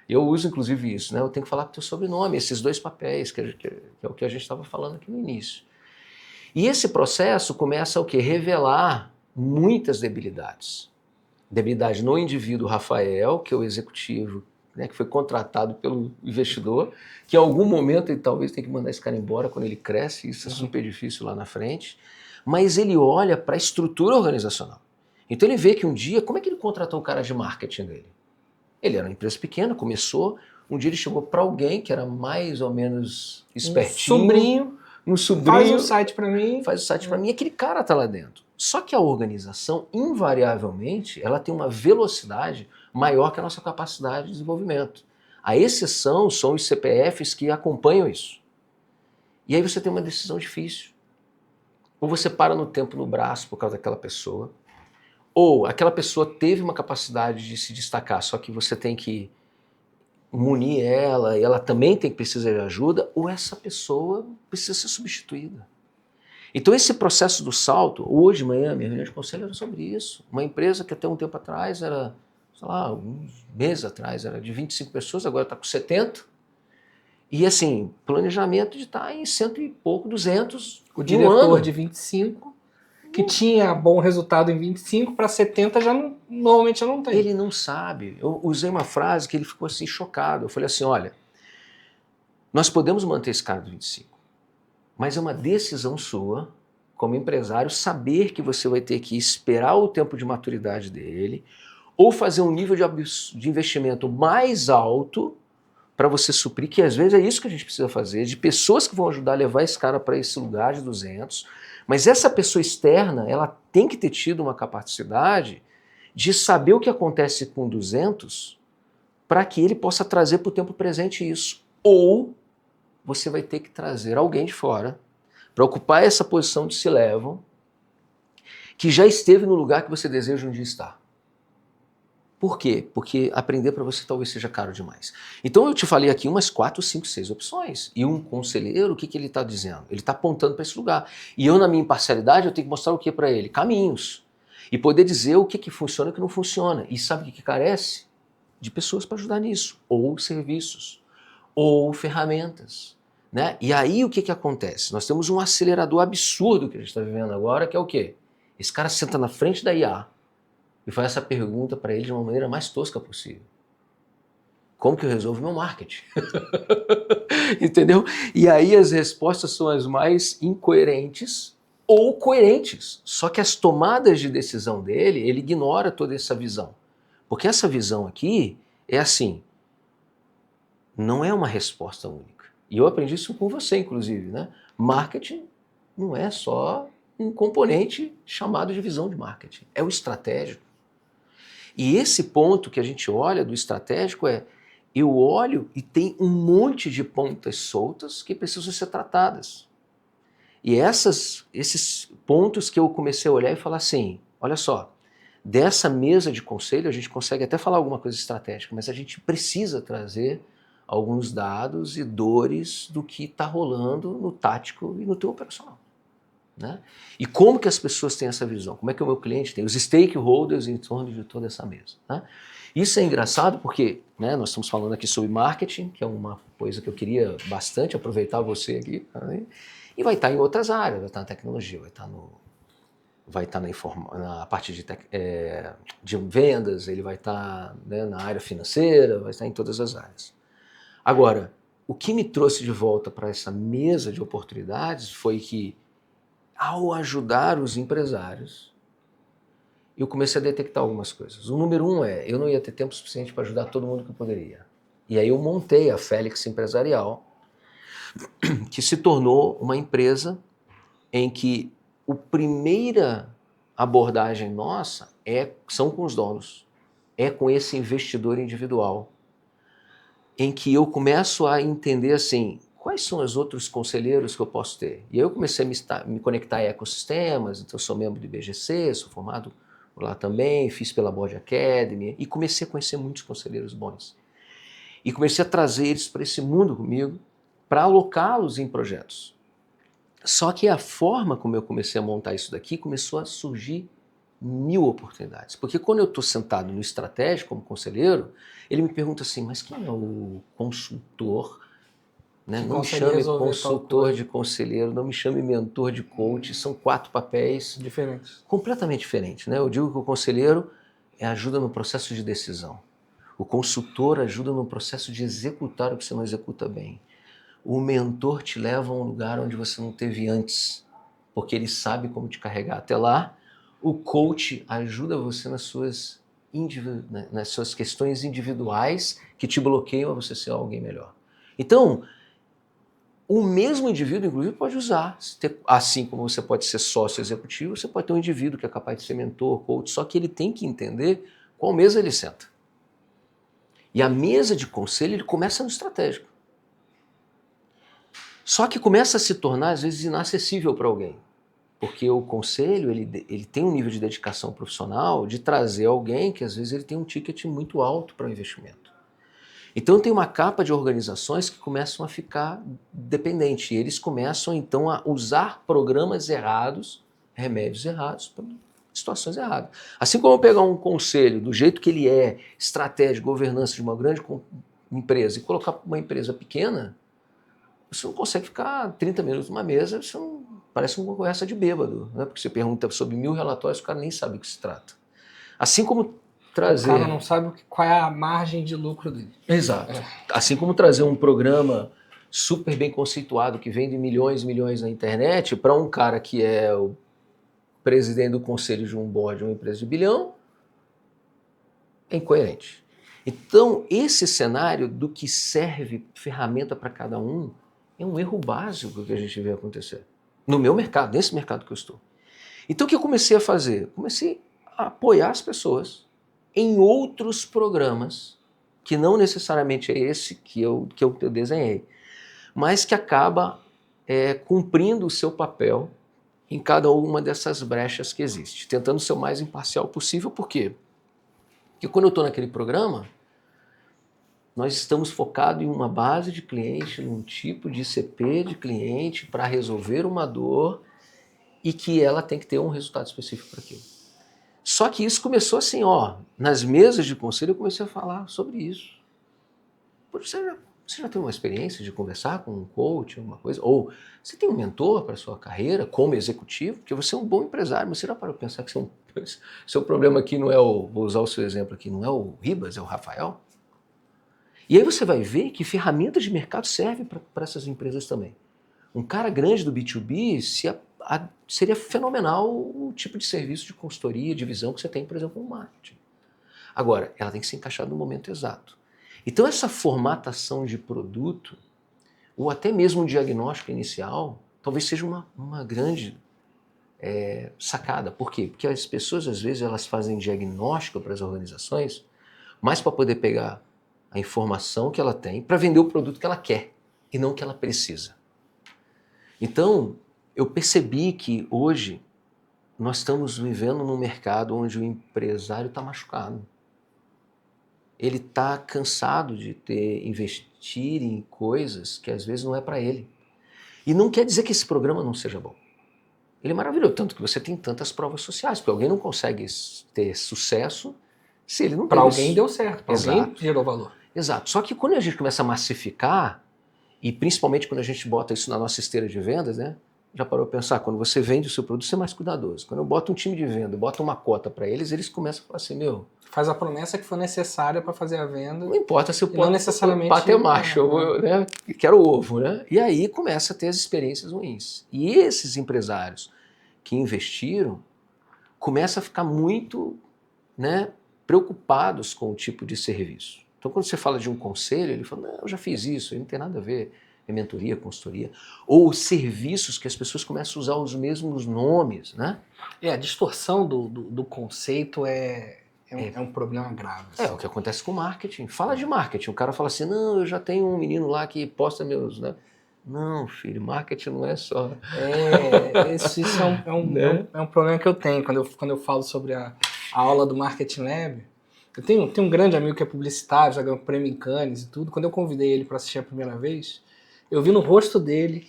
Eu uso, inclusive, isso, né? Eu tenho que falar com o teu sobrenome, esses dois papéis, que é o que a gente estava falando aqui no início. E esse processo começa o quê? Revelar muitas debilidades. Debilidade no indivíduo Rafael, que é o executivo, né, que foi contratado pelo investidor, que em algum momento ele talvez tenha que mandar esse cara embora quando ele cresce, isso é super difícil lá na frente, mas ele olha para a estrutura organizacional. Então ele vê que um dia, como é que ele contratou o cara de marketing dele? Ele era uma empresa pequena, começou, um dia ele chegou para alguém que era mais ou menos espertinho, um sobrinho, faz um site para mim. Faz o site para mim, e aquele cara tá lá dentro. Só que a organização, invariavelmente, ela tem uma velocidade maior que a nossa capacidade de desenvolvimento. A exceção são os CPFs que acompanham isso. E aí você tem uma decisão difícil. Ou você para no tempo no braço por causa daquela pessoa, ou aquela pessoa teve uma capacidade de se destacar, só que você tem que munir ela, e ela também tem que precisar de ajuda, ou essa pessoa precisa ser substituída. Então esse processo do salto, hoje de manhã, minha reunião de conselho era sobre isso. Uma empresa que até um tempo atrás era, sei lá, alguns meses atrás, era de 25 pessoas, agora está com 70. E assim, planejamento de estar em 100 e pouco, 200. O diretor de 25, que tinha bom resultado em 25, para 70 já não, normalmente já não tem. Ele não sabe. Eu usei uma frase que ele ficou assim chocado. Eu falei assim, olha, nós podemos manter esse cara do 25, mas é uma decisão sua, como empresário, saber que você vai ter que esperar o tempo de maturidade dele ou fazer um nível de investimento mais alto para você suprir, que às vezes é isso que a gente precisa fazer, de pessoas que vão ajudar a levar esse cara para esse lugar de 200, mas essa pessoa externa, ela tem que ter tido uma capacidade de saber o que acontece com 200 para que ele possa trazer para o tempo presente isso. Ou você vai ter que trazer alguém de fora para ocupar essa posição de C-level que já esteve no lugar que você deseja um dia estar. Por quê? Porque aprender para você talvez seja caro demais. Então eu te falei aqui umas 4, 5, 6 opções. E um conselheiro, o que ele está dizendo? Ele está apontando para esse lugar. E eu, na minha imparcialidade, eu tenho que mostrar o que para ele? Caminhos. E poder dizer o que funciona e o que não funciona. E sabe o que carece? De pessoas para ajudar nisso. Ou serviços. Ou ferramentas. Né? E aí o que acontece? Nós temos um acelerador absurdo que a gente está vivendo agora, que é o quê? Esse cara senta na frente da IA e faz essa pergunta para ele de uma maneira mais tosca possível. Como que eu resolvo meu marketing? Entendeu? E aí as respostas são as mais incoerentes ou coerentes. Só que as tomadas de decisão dele, ele ignora toda essa visão. Porque essa visão aqui é assim, não é uma resposta única. E eu aprendi isso com você, inclusive, né? Marketing não é só um componente chamado de visão de marketing, é o estratégico. E esse ponto que a gente olha do estratégico é, eu olho e tem um monte de pontas soltas que precisam ser tratadas. E esses pontos que eu comecei a olhar e falar assim, olha só, dessa mesa de conselho a gente consegue até falar alguma coisa estratégica, mas a gente precisa trazer alguns dados e dores do que está rolando no tático e no teu operacional. Né? E como que as pessoas têm essa visão? Como é que o meu cliente tem? Os stakeholders em torno de toda essa mesa. Né? Isso é engraçado porque, né, nós estamos falando aqui sobre marketing, que é uma coisa que eu queria bastante aproveitar você aqui, né? E vai estar em outras áreas, vai estar na tecnologia, vai estar na parte de vendas, ele vai estar, né, na área financeira, vai estar em todas as áreas. Agora, o que me trouxe de volta para essa mesa de oportunidades foi que, ao ajudar os empresários, eu comecei a detectar algumas coisas. O número 1 é, eu não ia ter tempo suficiente para ajudar todo mundo que eu poderia. E aí eu montei a Félix Empresarial, que se tornou uma empresa em que a primeira abordagem nossa são com os donos, é com esse investidor individual, em que eu começo a entender assim, quais são os outros conselheiros que eu posso ter? E aí eu comecei a me conectar em ecossistemas, então eu sou membro do IBGC, sou formado por lá também, fiz pela Board Academy, e comecei a conhecer muitos conselheiros bons. E comecei a trazer eles para esse mundo comigo, para alocá-los em projetos. Só que a forma como eu comecei a montar isso daqui começou a surgir 1000 oportunidades. Porque quando eu estou sentado no estratégico como conselheiro, ele me pergunta assim, mas quem é o consultor? Né? Que Não me consegue chame resolver tal consultor coisa. de conselheiro, não me chame mentor de coach, são 4 papéis Diferente. completamente diferentes. Né? Eu digo que o conselheiro ajuda no processo de decisão. O consultor ajuda no processo de executar o que você não executa bem. O mentor te leva a um lugar onde você não teve antes, porque ele sabe como te carregar até lá. O coach ajuda você nas suas questões individuais que te bloqueiam a você ser alguém melhor. Então, o mesmo indivíduo, inclusive, pode usar. Assim como você pode ser sócio executivo, você pode ter um indivíduo que é capaz de ser mentor, coach, só que ele tem que entender qual mesa ele senta. E a mesa de conselho, ele começa no estratégico. Só que começa a se tornar, às vezes, inacessível para alguém. Porque o conselho, ele tem um nível de dedicação profissional de trazer alguém que, às vezes, ele tem um ticket muito alto para o investimento. Então, tem uma capa de organizações que começam a ficar dependentes. E eles começam, então, a usar programas errados, remédios errados, para situações erradas. Assim como eu pegar um conselho do jeito que ele é, estratégia, governança de uma grande empresa, e colocar para uma empresa pequena, você não consegue ficar 30 minutos numa mesa, você não, parece uma conversa de bêbado, né? Porque você pergunta sobre 1000 relatórios, o cara nem sabe o que se trata. Assim como trazer... O cara não sabe qual é a margem de lucro dele. Exato. Assim como trazer um programa super bem conceituado que vende milhões e milhões na internet para um cara que é o presidente do conselho de um board de uma empresa de bilhão, é incoerente. Então, esse cenário do que serve ferramenta para cada um é um erro básico que a gente vê acontecer. No meu mercado, nesse mercado que eu estou. Então, o que eu comecei a fazer? Comecei a apoiar as pessoas em outros programas, que não necessariamente é esse que eu desenhei, mas que acaba cumprindo o seu papel em cada uma dessas brechas que existe, tentando ser o mais imparcial possível. Por quê? Porque quando eu estou naquele programa, nós estamos focados em uma base de cliente, num tipo de CP de cliente para resolver uma dor e que ela tem que ter um resultado específico para aquilo. Só que isso começou assim, nas mesas de conselho eu comecei a falar sobre isso. Você já tem uma experiência de conversar com um coach, alguma coisa? Ou você tem um mentor para a sua carreira como executivo? Porque você é um bom empresário, mas você já parou para pensar que seu problema aqui não é vou usar o seu exemplo aqui, não é o Ribas, é o Rafael? E aí você vai ver que ferramentas de mercado servem para essas empresas também. Um cara grande do B2B seria fenomenal o tipo de serviço de consultoria, de visão que você tem, por exemplo, no marketing. Agora, ela tem que se encaixar no momento exato. Então essa formatação de produto, ou até mesmo um diagnóstico inicial, talvez seja uma grande sacada. Por quê? Porque as pessoas, às vezes, elas fazem diagnóstico para as organizações, mais para poder pegar a informação que ela tem para vender o produto que ela quer e não o que ela precisa. Então, eu percebi que hoje nós estamos vivendo num mercado onde o empresário está machucado. Ele está cansado de investir em coisas que às vezes não é para ele. E não quer dizer que esse programa não seja bom. Ele é maravilhoso, tanto que você tem tantas provas sociais, porque alguém não consegue ter sucesso se ele não tem. Para alguém deu certo, para Exato. alguém gerou valor. Exato. Só que quando a gente começa a massificar, e principalmente quando a gente bota isso na nossa esteira de vendas, né? Já parou para pensar, quando você vende o seu produto, você é mais cuidadoso. Quando eu boto um time de venda, boto uma cota para eles começam a falar assim, faz a promessa que for necessária para fazer a venda. Não importa se eu posso necessariamente bater macho, né? Quero ovo, né? E aí começa a ter as experiências ruins. E esses empresários que investiram começam a ficar muito, né, preocupados com o tipo de serviço. Então, quando você fala de um conselho, ele fala, não, eu já fiz isso, não tem nada a ver. É mentoria, consultoria. Ou serviços que as pessoas começam a usar os mesmos nomes, né? A distorção do conceito é um problema grave. Assim. É o que acontece com marketing. Fala de marketing. O cara fala assim, não, eu já tenho um menino lá que posta meus... Né? Não, filho, marketing não é só... Isso é um problema que eu tenho quando eu falo sobre a aula do Marketing Lab. Eu tenho um grande amigo que é publicitário, já ganhou prêmio em Cannes e tudo. Quando eu convidei ele para assistir a primeira vez, eu vi no rosto dele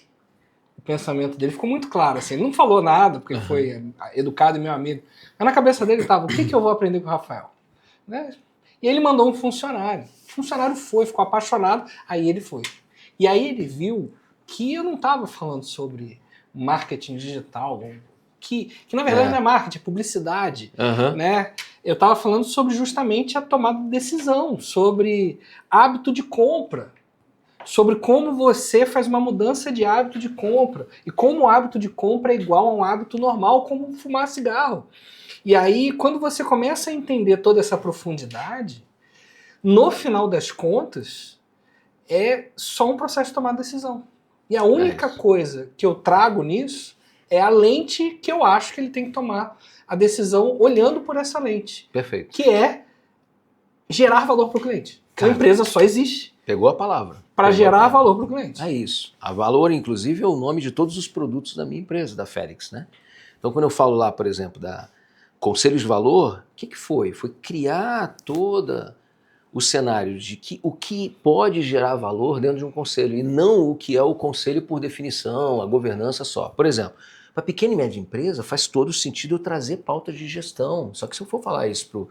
o pensamento dele ficou muito claro, assim, ele não falou nada, porque ele foi educado e meu amigo, mas na cabeça dele estava, o que eu vou aprender com o Rafael? Né? E ele mandou um funcionário. O funcionário ficou apaixonado, aí ele foi. E aí ele viu que eu não estava falando sobre marketing digital, que na verdade não é marketing, é publicidade. Né? Eu estava falando sobre justamente a tomada de decisão, sobre hábito de compra, sobre como você faz uma mudança de hábito de compra, e como o hábito de compra é igual a um hábito normal, como fumar cigarro. E aí, quando você começa a entender toda essa profundidade, no final das contas, é só um processo de tomar decisão. E a única coisa que eu trago nisso é a lente que eu acho que ele tem que tomar a decisão olhando por essa lente. Perfeito. Que é gerar valor para o cliente. A empresa só existe. Pegou a palavra. Para gerar valor para o cliente. É isso. A Valor, inclusive, é o nome de todos os produtos da minha empresa, da Félix, né? Então, quando eu falo lá, por exemplo, da Conselhos de Valor, o que foi? Foi criar todo o cenário de o que pode gerar valor dentro de um conselho e não o que é o conselho por definição, a governança só. Por exemplo, para pequena e média empresa faz todo sentido eu trazer pautas de gestão. Só que se eu for falar isso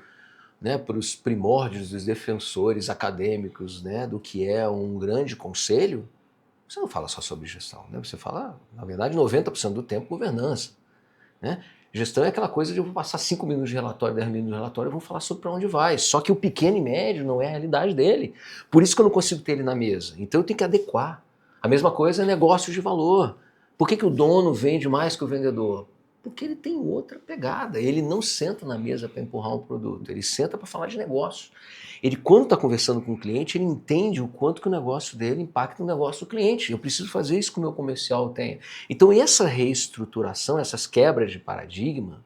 para os primórdios dos defensores acadêmicos, né, do que é um grande conselho, você não fala só sobre gestão, né? Você fala, na verdade, 90% do tempo governança. Né? Gestão é aquela coisa de eu vou passar 5 minutos de relatório, 10 minutos de relatório, eu vou falar sobre para onde vai. Só que o pequeno e médio não é a realidade dele. Por isso que eu não consigo ter ele na mesa. Então eu tenho que adequar. A mesma coisa é negócios de valor. Por que o dono vende mais que o vendedor? Porque ele tem outra pegada. Ele não senta na mesa para empurrar um produto. Ele senta para falar de negócio. Ele, quando está conversando com o cliente, ele entende o quanto que o negócio dele impacta no negócio do cliente. Eu preciso fazer isso que o meu comercial tenha. Então essa reestruturação, essas quebras de paradigma,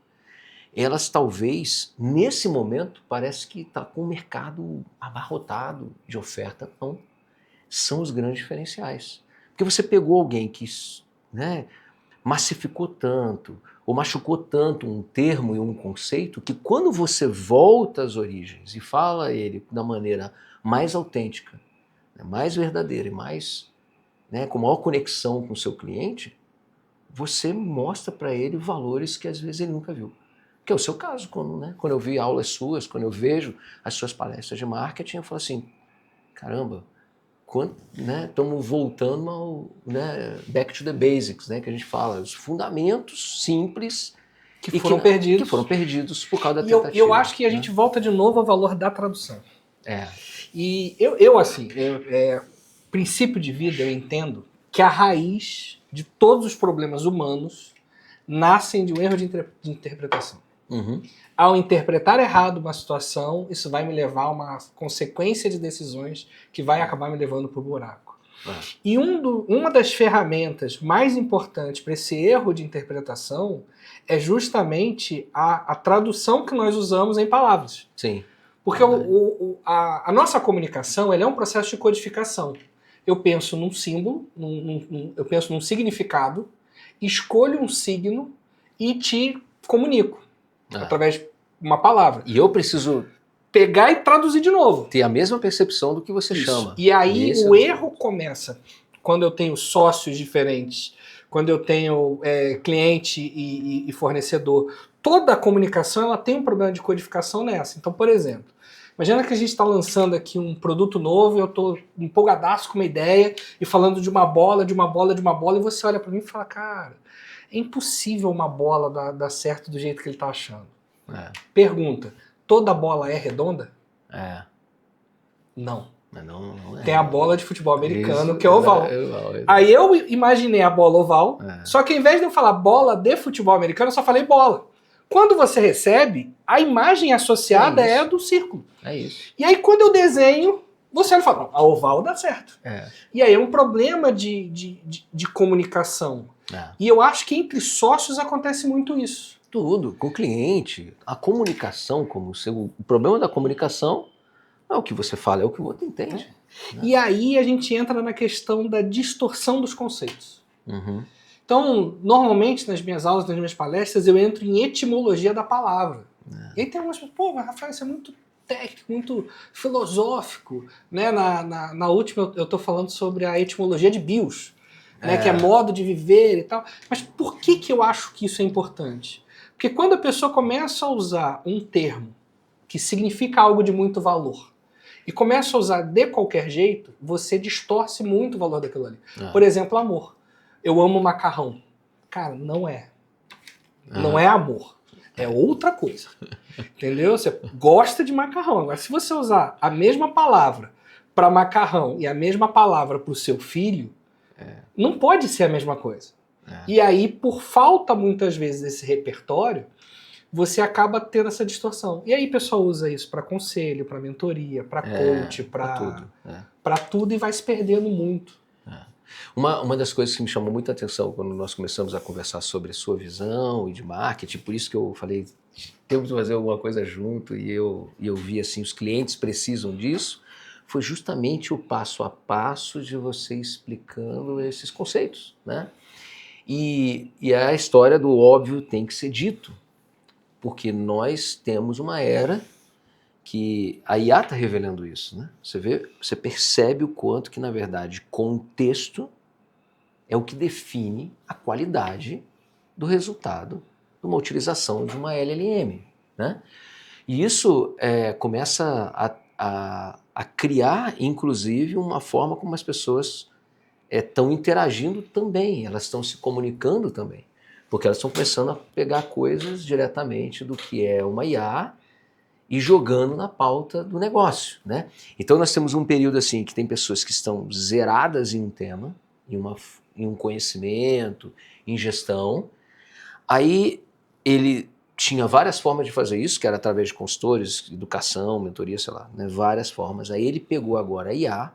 elas talvez, nesse momento, parece que está com o mercado abarrotado de oferta. Não. São os grandes diferenciais. Porque você pegou alguém que, né, massificou tanto, ou machucou tanto um termo e um conceito, que quando você volta às origens e fala ele da maneira mais autêntica, né, mais verdadeira e mais, né, com maior conexão com o seu cliente, você mostra para ele valores que às vezes ele nunca viu. Que é o seu caso, quando eu vi aulas suas, quando eu vejo as suas palestras de marketing, eu falo assim, caramba, estamos voltando ao back to the basics, né, que a gente fala, os fundamentos simples que foram perdidos por causa da tentativa. E eu acho que a gente volta de novo ao valor da tradução. E eu princípio de vida, eu entendo que a raiz de todos os problemas humanos nascem de um erro de interpretação. Ao interpretar errado uma situação, isso vai me levar a uma consequência de decisões que vai acabar me levando para o buraco. E uma das ferramentas mais importantes para esse erro de interpretação é justamente a tradução que nós usamos em palavras. Sim. Porque a nossa comunicação ela é um processo de codificação. Eu penso num símbolo, eu penso num significado, escolho um signo e te comunico. Através de uma palavra. E eu preciso pegar e traduzir de novo. Ter a mesma percepção do que você chama. E aí o erro começa quando eu tenho sócios diferentes, quando eu tenho cliente e fornecedor. Toda a comunicação ela tem um problema de codificação nessa. Então, por exemplo, imagina que a gente está lançando aqui um produto novo, eu estou empolgadaço com uma ideia e falando de uma bola, e você olha para mim e fala, cara, é impossível uma bola dar certo do jeito que ele está achando. Pergunta, toda bola é redonda? Não. Não é. Tem a bola de futebol americano, que é oval. Aí eu imaginei a bola oval, só que ao invés de eu falar bola de futebol americano, eu só falei bola. Quando você recebe, a imagem associada é a do círculo. É isso. E aí quando eu desenho, você não fala, a oval dá certo. E aí é um problema de comunicação. E eu acho que entre sócios acontece muito isso. Tudo, com o cliente. A comunicação, o problema da comunicação não é o que você fala, é o que o outro entende. Né? E aí a gente entra na questão da distorção dos conceitos. Então, normalmente nas minhas aulas, nas minhas palestras, eu entro em etimologia da palavra. E aí tem algumas pessoas, mas Rafael, isso é muito técnico, muito filosófico. Né? Na última eu estou falando sobre a etimologia de bios. né, que é modo de viver e tal. Mas por que eu acho que isso é importante? Porque quando a pessoa começa a usar um termo que significa algo de muito valor e começa a usar de qualquer jeito, você distorce muito o valor daquilo ali. Por exemplo, amor. Eu amo macarrão. Cara, não é. Não é amor. É outra coisa. Entendeu? Você gosta de macarrão. Agora, se você usar a mesma palavra para macarrão e a mesma palavra para o seu filho, não pode ser a mesma coisa. E aí, por falta muitas vezes desse repertório, você acaba tendo essa distorção. E aí o pessoal usa isso para conselho, para mentoria, para coach, para tudo e vai se perdendo muito. Uma das coisas que me chamou muita atenção quando nós começamos a conversar sobre a sua visão e de marketing, por isso que eu falei, temos que fazer alguma coisa junto, e eu vi assim, os clientes precisam disso, foi justamente o passo a passo de você explicando esses conceitos, né? E a história do óbvio tem que ser dito, porque nós temos uma era que a IA está revelando isso, né? Você percebe o quanto que, na verdade, contexto é o que define a qualidade do resultado de uma utilização de uma LLM, né? E isso começa a criar, inclusive, uma forma como as pessoas estão interagindo também, elas estão se comunicando também, porque elas estão começando a pegar coisas diretamente do que é uma IA e jogando na pauta do negócio, né? Então nós temos um período assim que tem pessoas que estão zeradas em um tema, em um conhecimento, em gestão. Aí ele tinha várias formas de fazer isso, que era através de consultores, educação, mentoria, sei lá, né? Várias formas. Aí ele pegou agora a IA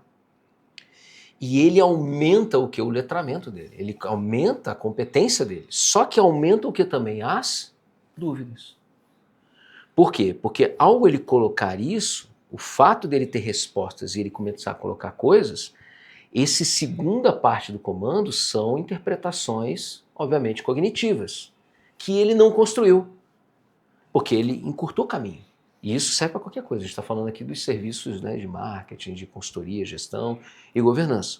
e ele aumenta o que? O letramento dele. Ele aumenta a competência dele. Só que aumenta o que também? As dúvidas. Por quê? Porque ao ele colocar isso, o fato dele ter respostas e ele começar a colocar coisas, essa segunda parte do comando são interpretações, obviamente, cognitivas, que ele não construiu, porque ele encurtou caminho. E isso serve para qualquer coisa. A gente está falando aqui dos serviços, né, de marketing, de consultoria, gestão e governança.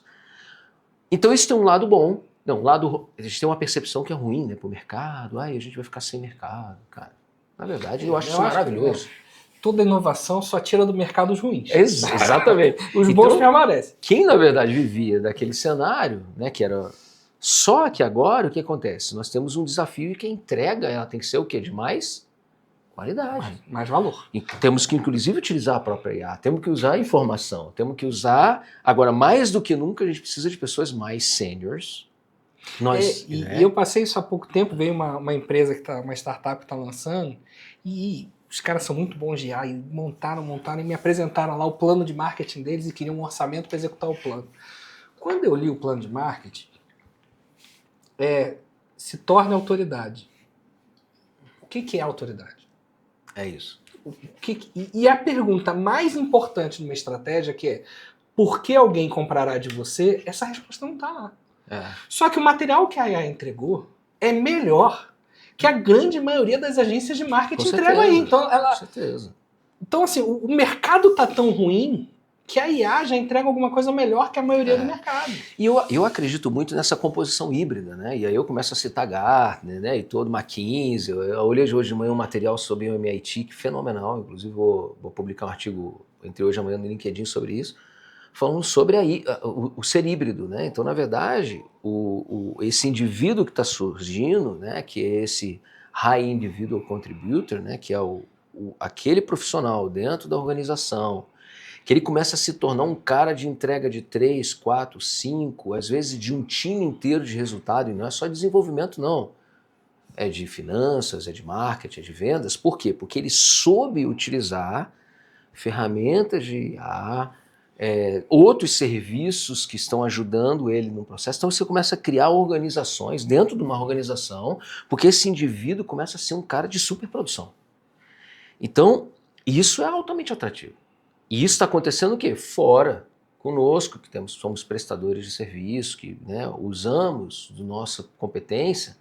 Então isso tem um lado bom. Não, a gente tem uma percepção que é ruim, né, para o mercado. A gente vai ficar sem mercado, cara. Na verdade, eu acho isso maravilhoso. Toda inovação só tira do mercado os ruins. Exatamente. Os bons permanecem. Quem, na verdade, vivia daquele cenário, né, que era... Só que agora, o que acontece? Nós temos um desafio e que a entrega ela tem que ser o quê? De mais qualidade. Mais valor. E temos que, inclusive, utilizar a própria IA. Temos que usar a informação. Temos que usar... Agora, mais do que nunca, a gente precisa de pessoas mais seniors. E eu passei isso há pouco tempo, veio uma empresa, uma startup que está lançando, e os caras são muito bons de IA, e montaram e me apresentaram lá o plano de marketing deles e queriam um orçamento para executar o plano. Quando eu li o plano de marketing, se torna autoridade. O que é autoridade? É isso. E a pergunta mais importante numa estratégia, que é por que alguém comprará de você, essa resposta não está lá. Só que o material que a IA entregou é melhor que a grande maioria das agências de marketing entregam aí. Então, com certeza. Então, assim, o mercado tá tão ruim que a IA já entrega alguma coisa melhor que a maioria do mercado. E eu acredito muito nessa composição híbrida, né? E aí eu começo a citar Gartner, né? E todo McKinsey. Eu olhei hoje de manhã um material sobre o MIT, que é fenomenal. Inclusive vou publicar um artigo entre hoje e amanhã no LinkedIn sobre isso, falando sobre o ser híbrido, né? Então, na verdade, esse indivíduo que está surgindo, né? Que é esse High Individual Contributor, né? Que é aquele profissional dentro da organização, que ele começa a se tornar um cara de entrega de 3, 4, 5, às vezes de um time inteiro de resultado, e não é só desenvolvimento, não. É de finanças, é de marketing, é de vendas. Por quê? Porque ele soube utilizar ferramentas de IA, outros serviços que estão ajudando ele no processo. Então você começa a criar organizações dentro de uma organização, porque esse indivíduo começa a ser um cara de superprodução. Então, isso é altamente atrativo. E isso está acontecendo o quê? Fora, conosco, que somos prestadores de serviço, que, né, usamos de nossa competência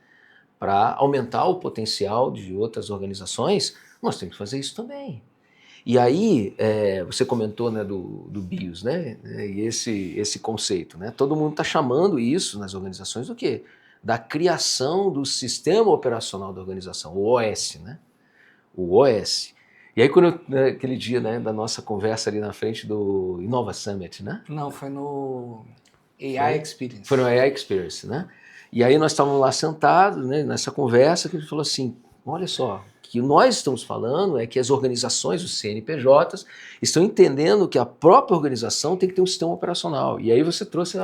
para aumentar o potencial de outras organizações, nós temos que fazer isso também. E aí, você comentou, né, do BIOS, né? E esse conceito, né? Todo mundo está chamando isso nas organizações do quê? Da criação do sistema operacional da organização, o OS, né? O OS. E aí, aquele dia, né, da nossa conversa ali na frente do Innova Summit, né? Não, foi no AI Experience. Foi no AI Experience, né? E aí nós estávamos lá sentados, né, nessa conversa, que ele falou assim, olha só, o que nós estamos falando é que as organizações, os CNPJs, estão entendendo que a própria organização tem que ter um sistema operacional. E aí você trouxe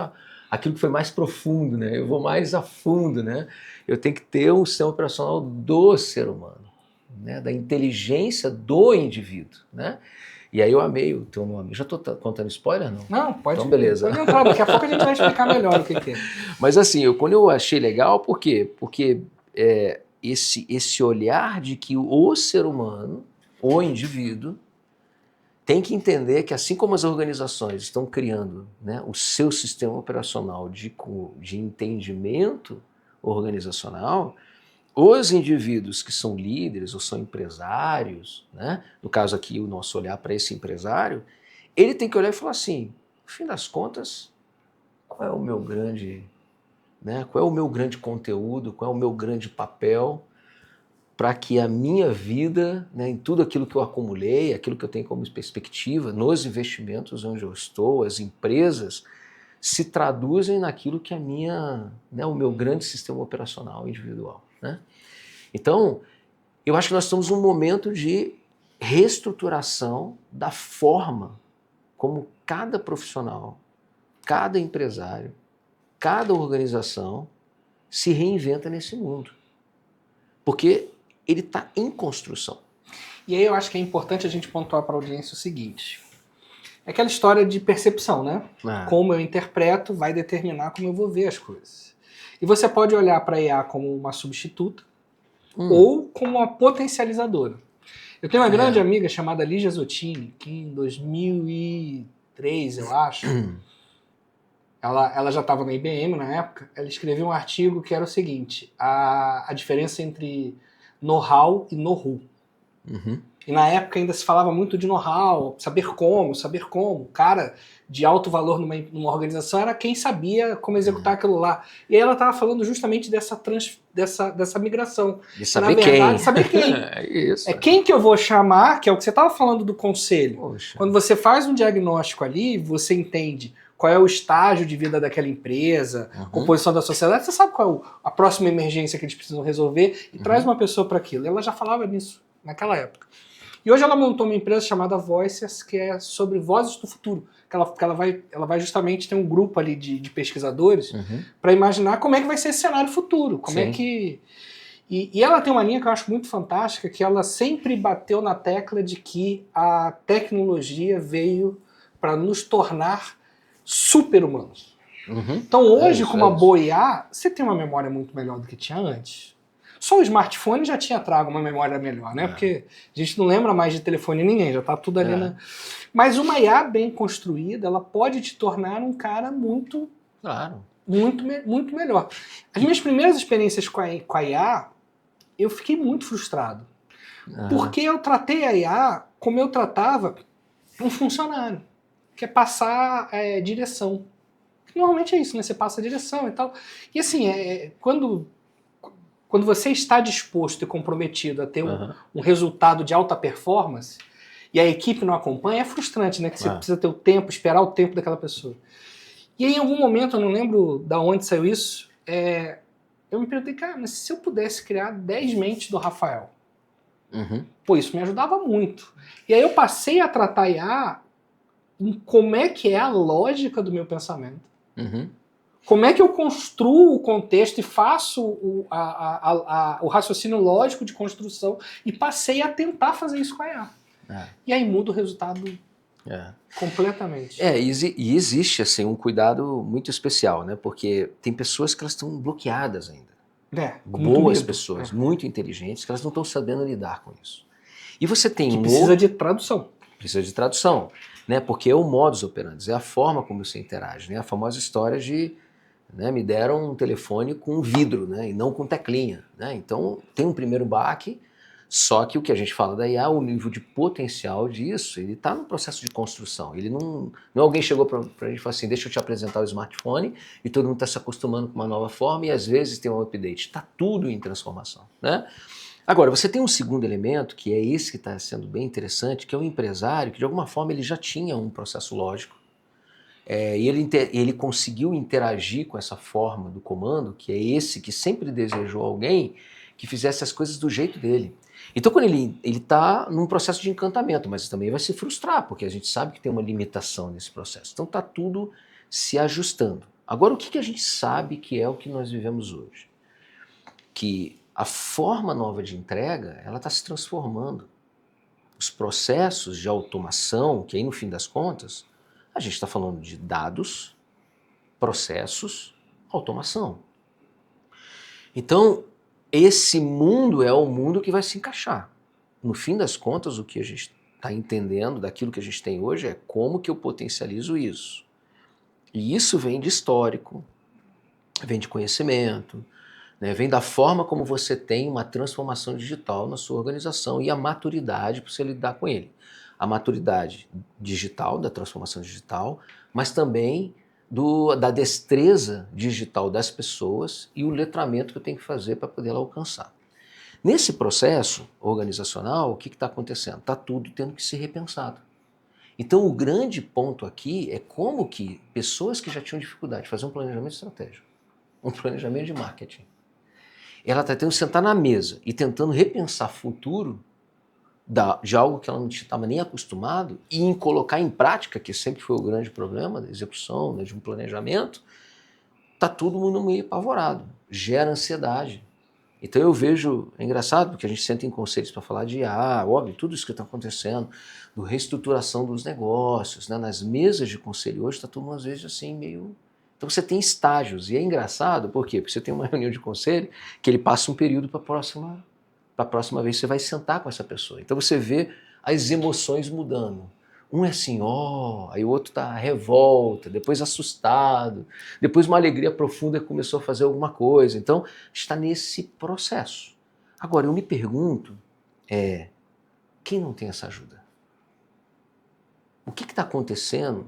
aquilo que foi mais profundo, né? Eu vou mais a fundo, né? Eu tenho que ter um sistema operacional do ser humano, né? Da inteligência do indivíduo, né? E aí eu amei o teu nome. Já estou contando spoiler, não? Não, pode, então, beleza. Pode entrar, daqui a pouco a gente vai explicar melhor o que é. Mas assim, quando eu achei legal, por quê? Porque esse olhar de que o ser humano, o indivíduo, tem que entender que assim como as organizações estão criando, né, o seu sistema operacional de entendimento organizacional, os indivíduos que são líderes ou são empresários, né, no caso aqui o nosso olhar para esse empresário, ele tem que olhar e falar assim, no fim das contas, qual é o meu grande, né, qual é o meu grande conteúdo, qual é o meu grande papel para que a minha vida, né, em tudo aquilo que eu acumulei, aquilo que eu tenho como perspectiva, nos investimentos onde eu estou, as empresas, se traduzem naquilo que o meu grande sistema operacional individual, né? Então, eu acho que nós estamos num momento de reestruturação da forma como cada profissional, cada empresário, cada organização se reinventa nesse mundo. Porque ele está em construção. E aí eu acho que é importante a gente pontuar para a audiência o seguinte. É aquela história de percepção, né? Como eu interpreto vai determinar como eu vou ver as coisas. E você pode olhar para a IA como uma substituta ou como uma potencializadora. Eu tenho uma grande amiga chamada Lígia Zottini, que em 2003, eu acho, ela já estava na IBM na época, ela escreveu um artigo que era o seguinte, a diferença entre know-how e know-who. E na época ainda se falava muito de know-how, saber como. O cara de alto valor numa organização era quem sabia como executar aquilo lá. E aí ela estava falando justamente dessa migração. De saber saber quem. Isso. É quem que eu vou chamar, que é o que você estava falando do conselho. Poxa. Quando você faz um diagnóstico ali, você entende qual é o estágio de vida daquela empresa, composição da sociedade, você sabe qual é a próxima emergência que eles precisam resolver e traz uma pessoa para aquilo. Ela já falava nisso naquela época. E hoje ela montou uma empresa chamada Voices, que é sobre vozes do futuro. Que ela vai justamente ter um grupo ali de pesquisadores para imaginar como é que vai ser esse cenário futuro. Como é que... E ela tem uma linha que eu acho muito fantástica, que ela sempre bateu na tecla de que a tecnologia veio para nos tornar super-humanos. Então hoje, com uma boa IA, você tem uma memória muito melhor do que tinha antes. Só o smartphone já tinha trago uma memória melhor, né? Porque a gente não lembra mais de telefone ninguém, já tá tudo ali na... Mas uma IA bem construída, ela pode te tornar um cara muito melhor. As minhas primeiras experiências com a IA, eu fiquei muito frustrado. Porque eu tratei a IA como eu tratava um funcionário, que é passar direção. Normalmente é isso, né? Você passa a direção e tal. E assim, quando você está disposto e comprometido a ter um resultado de alta performance e a equipe não acompanha, é frustrante, né? Que você precisa ter o tempo, esperar o tempo daquela pessoa. E aí, em algum momento, eu não lembro de onde saiu isso, eu me perguntei, cara, mas se eu pudesse criar 10 mentes do Rafael? Pô, isso me ajudava muito. E aí eu passei a tratar a IA em como é que é a lógica do meu pensamento. Como é que eu construo o contexto e faço o raciocínio lógico de construção e passei a tentar fazer isso com a IA. E aí muda o resultado completamente. E existe assim, um cuidado muito especial, né? Porque tem pessoas que elas estão bloqueadas ainda. Boas pessoas, muito inteligentes, que elas não estão sabendo lidar com isso. E você tem que precisa de tradução. Precisa de tradução, né? Porque é o modus operandi, é a forma como você interage, né? A famosa história de... me deram um telefone com vidro, né, e não com teclinha. Né? Então tem um primeiro baque, Só que o que a gente fala da IA, o nível de potencial disso, ele está no processo de construção. Ele não alguém chegou para a gente e falou assim, deixa eu te apresentar o smartphone, e todo mundo está se acostumando com uma nova forma, e às vezes tem um update. Está tudo em transformação, né? Agora, você tem um segundo elemento, que é esse que está sendo bem interessante, que é o empresário, que de alguma forma ele já tinha um processo lógico, e ele conseguiu interagir com essa forma do comando, que é esse que sempre desejou alguém que fizesse as coisas do jeito dele. Então, quando ele está num processo de encantamento, mas também vai se frustrar, porque a gente sabe que tem uma limitação nesse processo. Então, está tudo se ajustando. Agora, o que a gente sabe que é o que nós vivemos hoje? Que a forma nova de entrega, ela está se transformando. Os processos de automação, que aí no fim das contas, a gente está falando de dados, processos, automação. Então, esse mundo é o mundo que vai se encaixar. No fim das contas, o que a gente está entendendo daquilo que a gente tem hoje é como que eu potencializo isso. E isso vem de histórico, vem de conhecimento, né? Vem da forma como você tem uma transformação digital na sua organização e a maturidade para você lidar com ele. A maturidade digital, da transformação digital, mas também da destreza digital das pessoas e o letramento que eu tenho que fazer para poder alcançar. Nesse processo organizacional, o que está acontecendo? Está tudo tendo que ser repensado. Então o grande ponto aqui é como que pessoas que já tinham dificuldade de fazer um planejamento estratégico, um planejamento de marketing, ela está tendo que sentar na mesa e tentando repensar futuro de algo que ela não estava nem acostumado e em colocar em prática, que sempre foi o grande problema da execução, né, de um planejamento, está todo mundo meio apavorado, gera ansiedade. Então eu vejo, é engraçado, porque a gente senta em conselhos para falar de óbvio, tudo isso que está acontecendo, do reestruturação dos negócios, né, nas mesas de conselho hoje está todo mundo às vezes assim meio... Então você tem estágios, e é engraçado, por quê? Porque você tem uma reunião de conselho que ele passa um período para a próxima vez você vai sentar com essa pessoa. Então você vê as emoções mudando. Um é assim, aí o outro está revolta, depois assustado, depois uma alegria profunda que começou a fazer alguma coisa. Então está nesse processo. Agora eu me pergunto, quem não tem essa ajuda? O que está acontecendo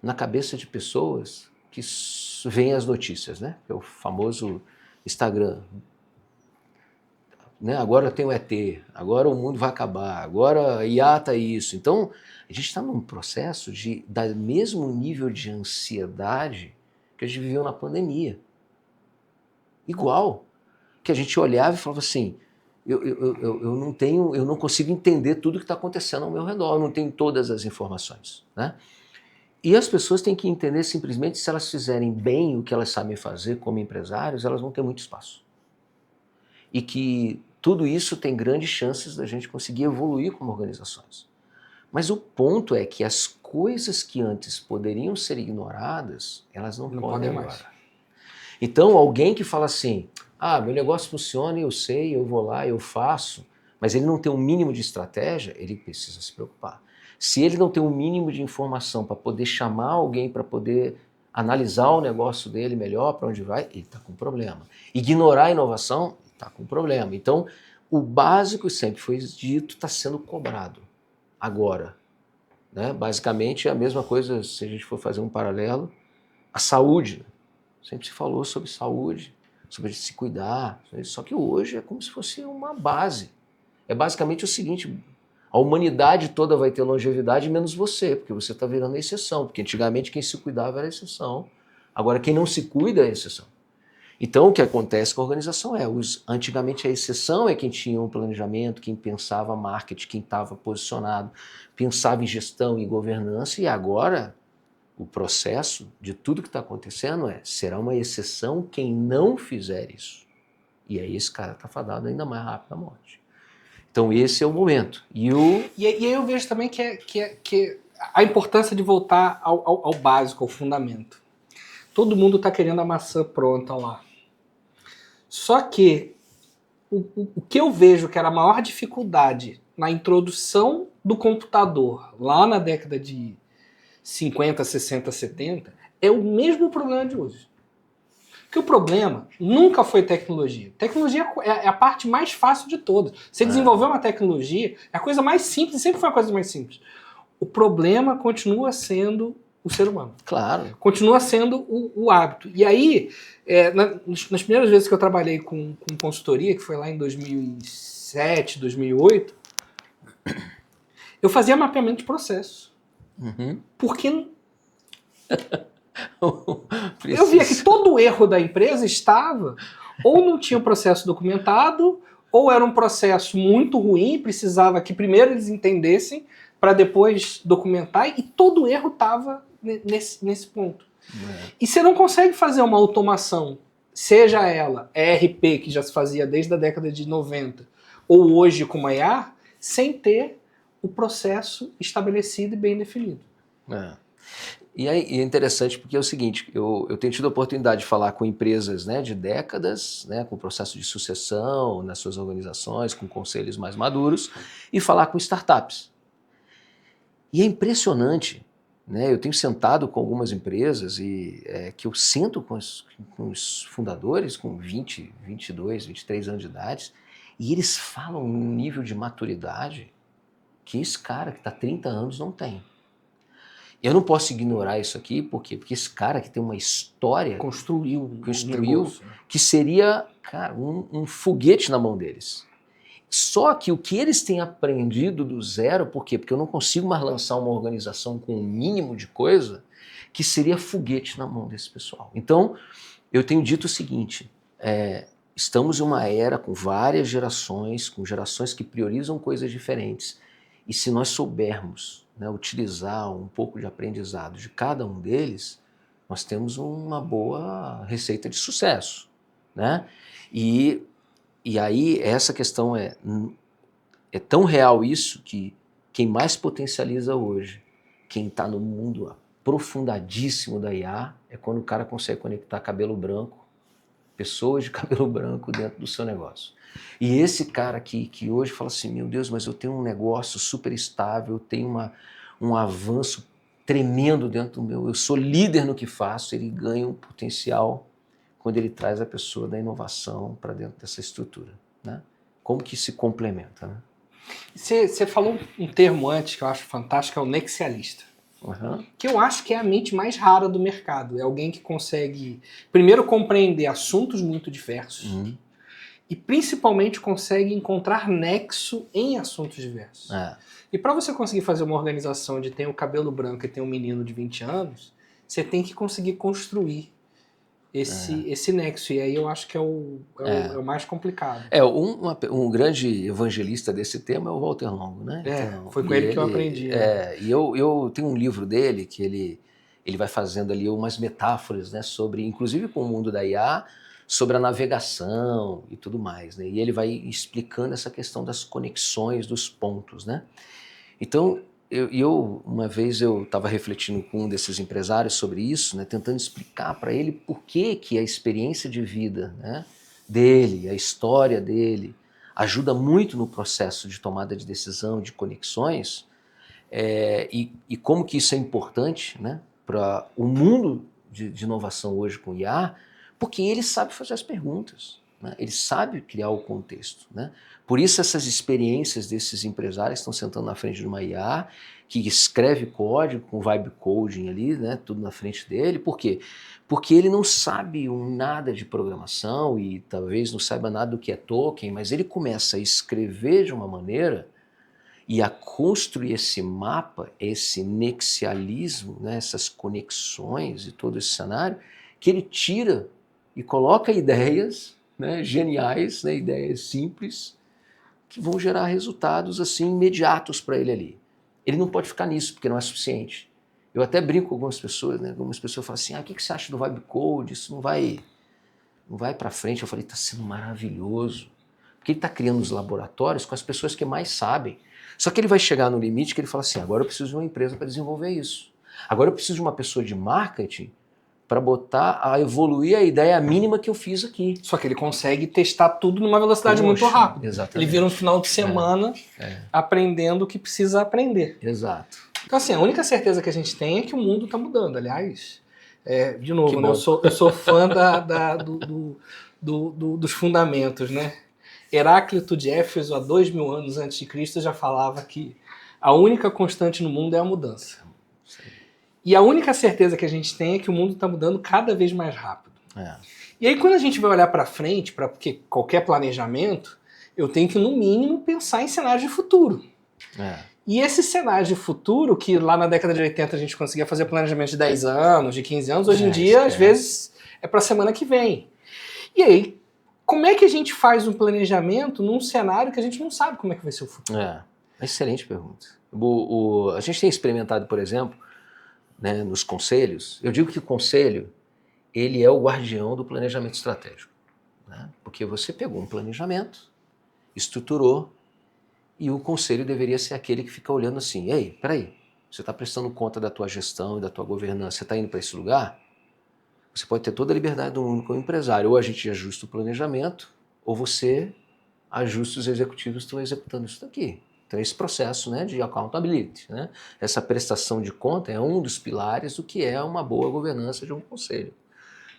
na cabeça de pessoas que veem as notícias, né? É o famoso Instagram. Né? Agora tem o ET, agora o mundo vai acabar, agora a IA está isso. Então, a gente está num processo do mesmo nível de ansiedade que a gente viveu na pandemia. Igual. Que a gente olhava e falava assim, eu não consigo entender tudo que está acontecendo ao meu redor, eu não tenho todas as informações, né? E as pessoas têm que entender simplesmente se elas fizerem bem o que elas sabem fazer como empresários, elas vão ter muito espaço. E que tudo isso tem grandes chances da gente conseguir evoluir como organizações. Mas o ponto é que as coisas que antes poderiam ser ignoradas, elas não podem agora. Mais. Então, alguém que fala assim, meu negócio funciona, eu sei, eu vou lá, eu faço, mas ele não tem um mínimo de estratégia, ele precisa se preocupar. Se ele não tem um mínimo de informação para poder chamar alguém para poder analisar o negócio dele melhor, para onde vai, ele está com problema. Ignorar a inovação, está com problema. Então, o básico sempre foi dito, está sendo cobrado. Agora, né? Basicamente é a mesma coisa, se a gente for fazer um paralelo, a saúde. Sempre se falou sobre saúde, sobre se cuidar, só que hoje é como se fosse uma base. É basicamente o seguinte, a humanidade toda vai ter longevidade menos você, porque você está virando a exceção, porque antigamente quem se cuidava era a exceção, agora quem não se cuida é a exceção. Então, o que acontece com a organização antigamente a exceção é quem tinha um planejamento, quem pensava marketing, quem estava posicionado, pensava em gestão e governança, e agora o processo de tudo que está acontecendo será uma exceção quem não fizer isso. E aí esse cara está fadado ainda mais rápido à morte. Então esse é o momento. E aí eu vejo também que a importância de voltar ao básico, ao fundamento. Todo mundo está querendo a maçã pronta lá. Só que o que eu vejo que era a maior dificuldade na introdução do computador lá na década de 50, 60, 70 é o mesmo problema de hoje. Porque o problema nunca foi tecnologia. Tecnologia é a parte mais fácil de todas. Você desenvolver uma tecnologia é a coisa mais simples, sempre foi a coisa mais simples. O problema continua sendo o ser humano. Claro. Continua sendo o hábito. E aí, nas primeiras vezes que eu trabalhei com consultoria, que foi lá em 2007, 2008, eu fazia mapeamento de processo. Porque eu via que todo o erro da empresa estava ou não tinha o processo documentado, ou era um processo muito ruim, precisava que primeiro eles entendessem para depois documentar, e todo o erro estava nesse ponto. E você não consegue fazer uma automação, seja ela ERP, que já se fazia desde a década de 90, ou hoje com a IA, sem ter o processo estabelecido e bem definido. E é interessante porque é o seguinte, eu tenho tido a oportunidade de falar com empresas, né, de décadas, né, com processo de sucessão nas suas organizações, com conselhos mais maduros, e falar com startups. E é impressionante, né, eu tenho sentado com algumas empresas que eu sento com os fundadores com 20, 22, 23 anos de idade, e eles falam num nível de maturidade que esse cara que está há 30 anos não tem. Eu não posso ignorar isso aqui, por quê? Porque esse cara que tem uma história... Construiu que seria, cara, um foguete na mão deles. Só que o que eles têm aprendido do zero, por quê? Porque eu não consigo mais lançar uma organização com um mínimo de coisa que seria foguete na mão desse pessoal. Então, eu tenho dito o seguinte, estamos em uma era com várias gerações, com gerações que priorizam coisas diferentes. E se nós soubermos, né, utilizar um pouco de aprendizado de cada um deles, nós temos uma boa receita de sucesso, né? E aí essa questão é tão real isso que quem mais potencializa hoje, quem está no mundo aprofundadíssimo da IA, é quando o cara consegue conectar cabelo branco, pessoas de cabelo branco dentro do seu negócio. E esse cara aqui que hoje fala assim, meu Deus, mas eu tenho um negócio super estável, eu tenho um avanço tremendo dentro do meu, eu sou líder no que faço, ele ganha um potencial quando ele traz a pessoa da inovação para dentro dessa estrutura, né? Como que se complementa, né? Você falou um termo antes que eu acho fantástico, é o nexialista. Que eu acho que é a mente mais rara do mercado. É alguém que consegue, primeiro, compreender assuntos muito diversos e, principalmente, consegue encontrar nexo em assuntos diversos. E para você conseguir fazer uma organização onde tem o cabelo branco e tem um menino de 20 anos, você tem que conseguir construir esse nexo. E aí eu acho que é o mais complicado. Um grande evangelista desse tema é o Walter Longo, né? Então, foi com ele que eu aprendi. E eu tenho um livro dele que ele vai fazendo ali umas metáforas, né, sobre, inclusive com o mundo da IA, sobre a navegação e tudo mais, né? E ele vai explicando essa questão das conexões, dos pontos, né? Então, uma vez eu estava refletindo com um desses empresários sobre isso, né, tentando explicar para ele por que a experiência de vida, né, dele, a história dele, ajuda muito no processo de tomada de decisão, de conexões, e como que isso é importante, né, para o mundo de inovação hoje com IA, porque ele sabe fazer as perguntas, né, ele sabe criar o contexto, né? Por isso essas experiências desses empresários estão sentando na frente de uma IA que escreve código com vibe coding ali, né, tudo na frente dele. Por quê? Porque ele não sabe nada de programação e talvez não saiba nada do que é token, mas ele começa a escrever de uma maneira e a construir esse mapa, esse nexialismo, né, essas conexões e todo esse cenário, que ele tira e coloca ideias, né, geniais, né, ideias simples, que vão gerar resultados assim imediatos para ele ali. Ele não pode ficar nisso, porque não é suficiente. Eu até brinco com algumas pessoas, né? Algumas pessoas falam assim, o que você acha do Vibe Code? Isso não vai para frente. Eu falei, está sendo maravilhoso. Porque ele está criando os laboratórios com as pessoas que mais sabem. Só que ele vai chegar no limite que ele fala assim, agora eu preciso de uma empresa para desenvolver isso. Agora eu preciso de uma pessoa de marketing para botar a evoluir a ideia mínima que eu fiz aqui. Só que ele consegue testar tudo numa velocidade muito rápida. Exatamente. Ele vira um final de semana aprendendo o que precisa aprender. Exato. Então assim, a única certeza que a gente tem é que o mundo está mudando. Aliás, De novo, né, eu sou fã dos fundamentos, né? Heráclito de Éfeso, há 2000 anos antes de Cristo, já falava que a única constante no mundo é a mudança. Sim. E a única certeza que a gente tem é que o mundo está mudando cada vez mais rápido. E aí, quando a gente vai olhar para frente, para qualquer planejamento, eu tenho que, no mínimo, pensar em cenários de futuro. E esse cenário de futuro, que lá na década de 80 a gente conseguia fazer planejamento de 10 anos, de 15 anos, hoje em dia, às vezes, é para a semana que vem. E aí, como é que a gente faz um planejamento num cenário que a gente não sabe como é que vai ser o futuro? Excelente pergunta. A gente tem experimentado, por exemplo, né, nos conselhos, eu digo que o conselho, ele é o guardião do planejamento estratégico. Né? Porque você pegou um planejamento, estruturou, e o conselho deveria ser aquele que fica olhando assim, ei, peraí, você está prestando conta da tua gestão e da tua governança, você está indo para esse lugar? Você pode ter toda a liberdade do mundo como empresário, ou a gente ajusta o planejamento, ou você ajusta os executivos que estão executando isso daqui. Então esse processo, né, de accountability, né, essa prestação de conta é um dos pilares do que é uma boa governança de um conselho.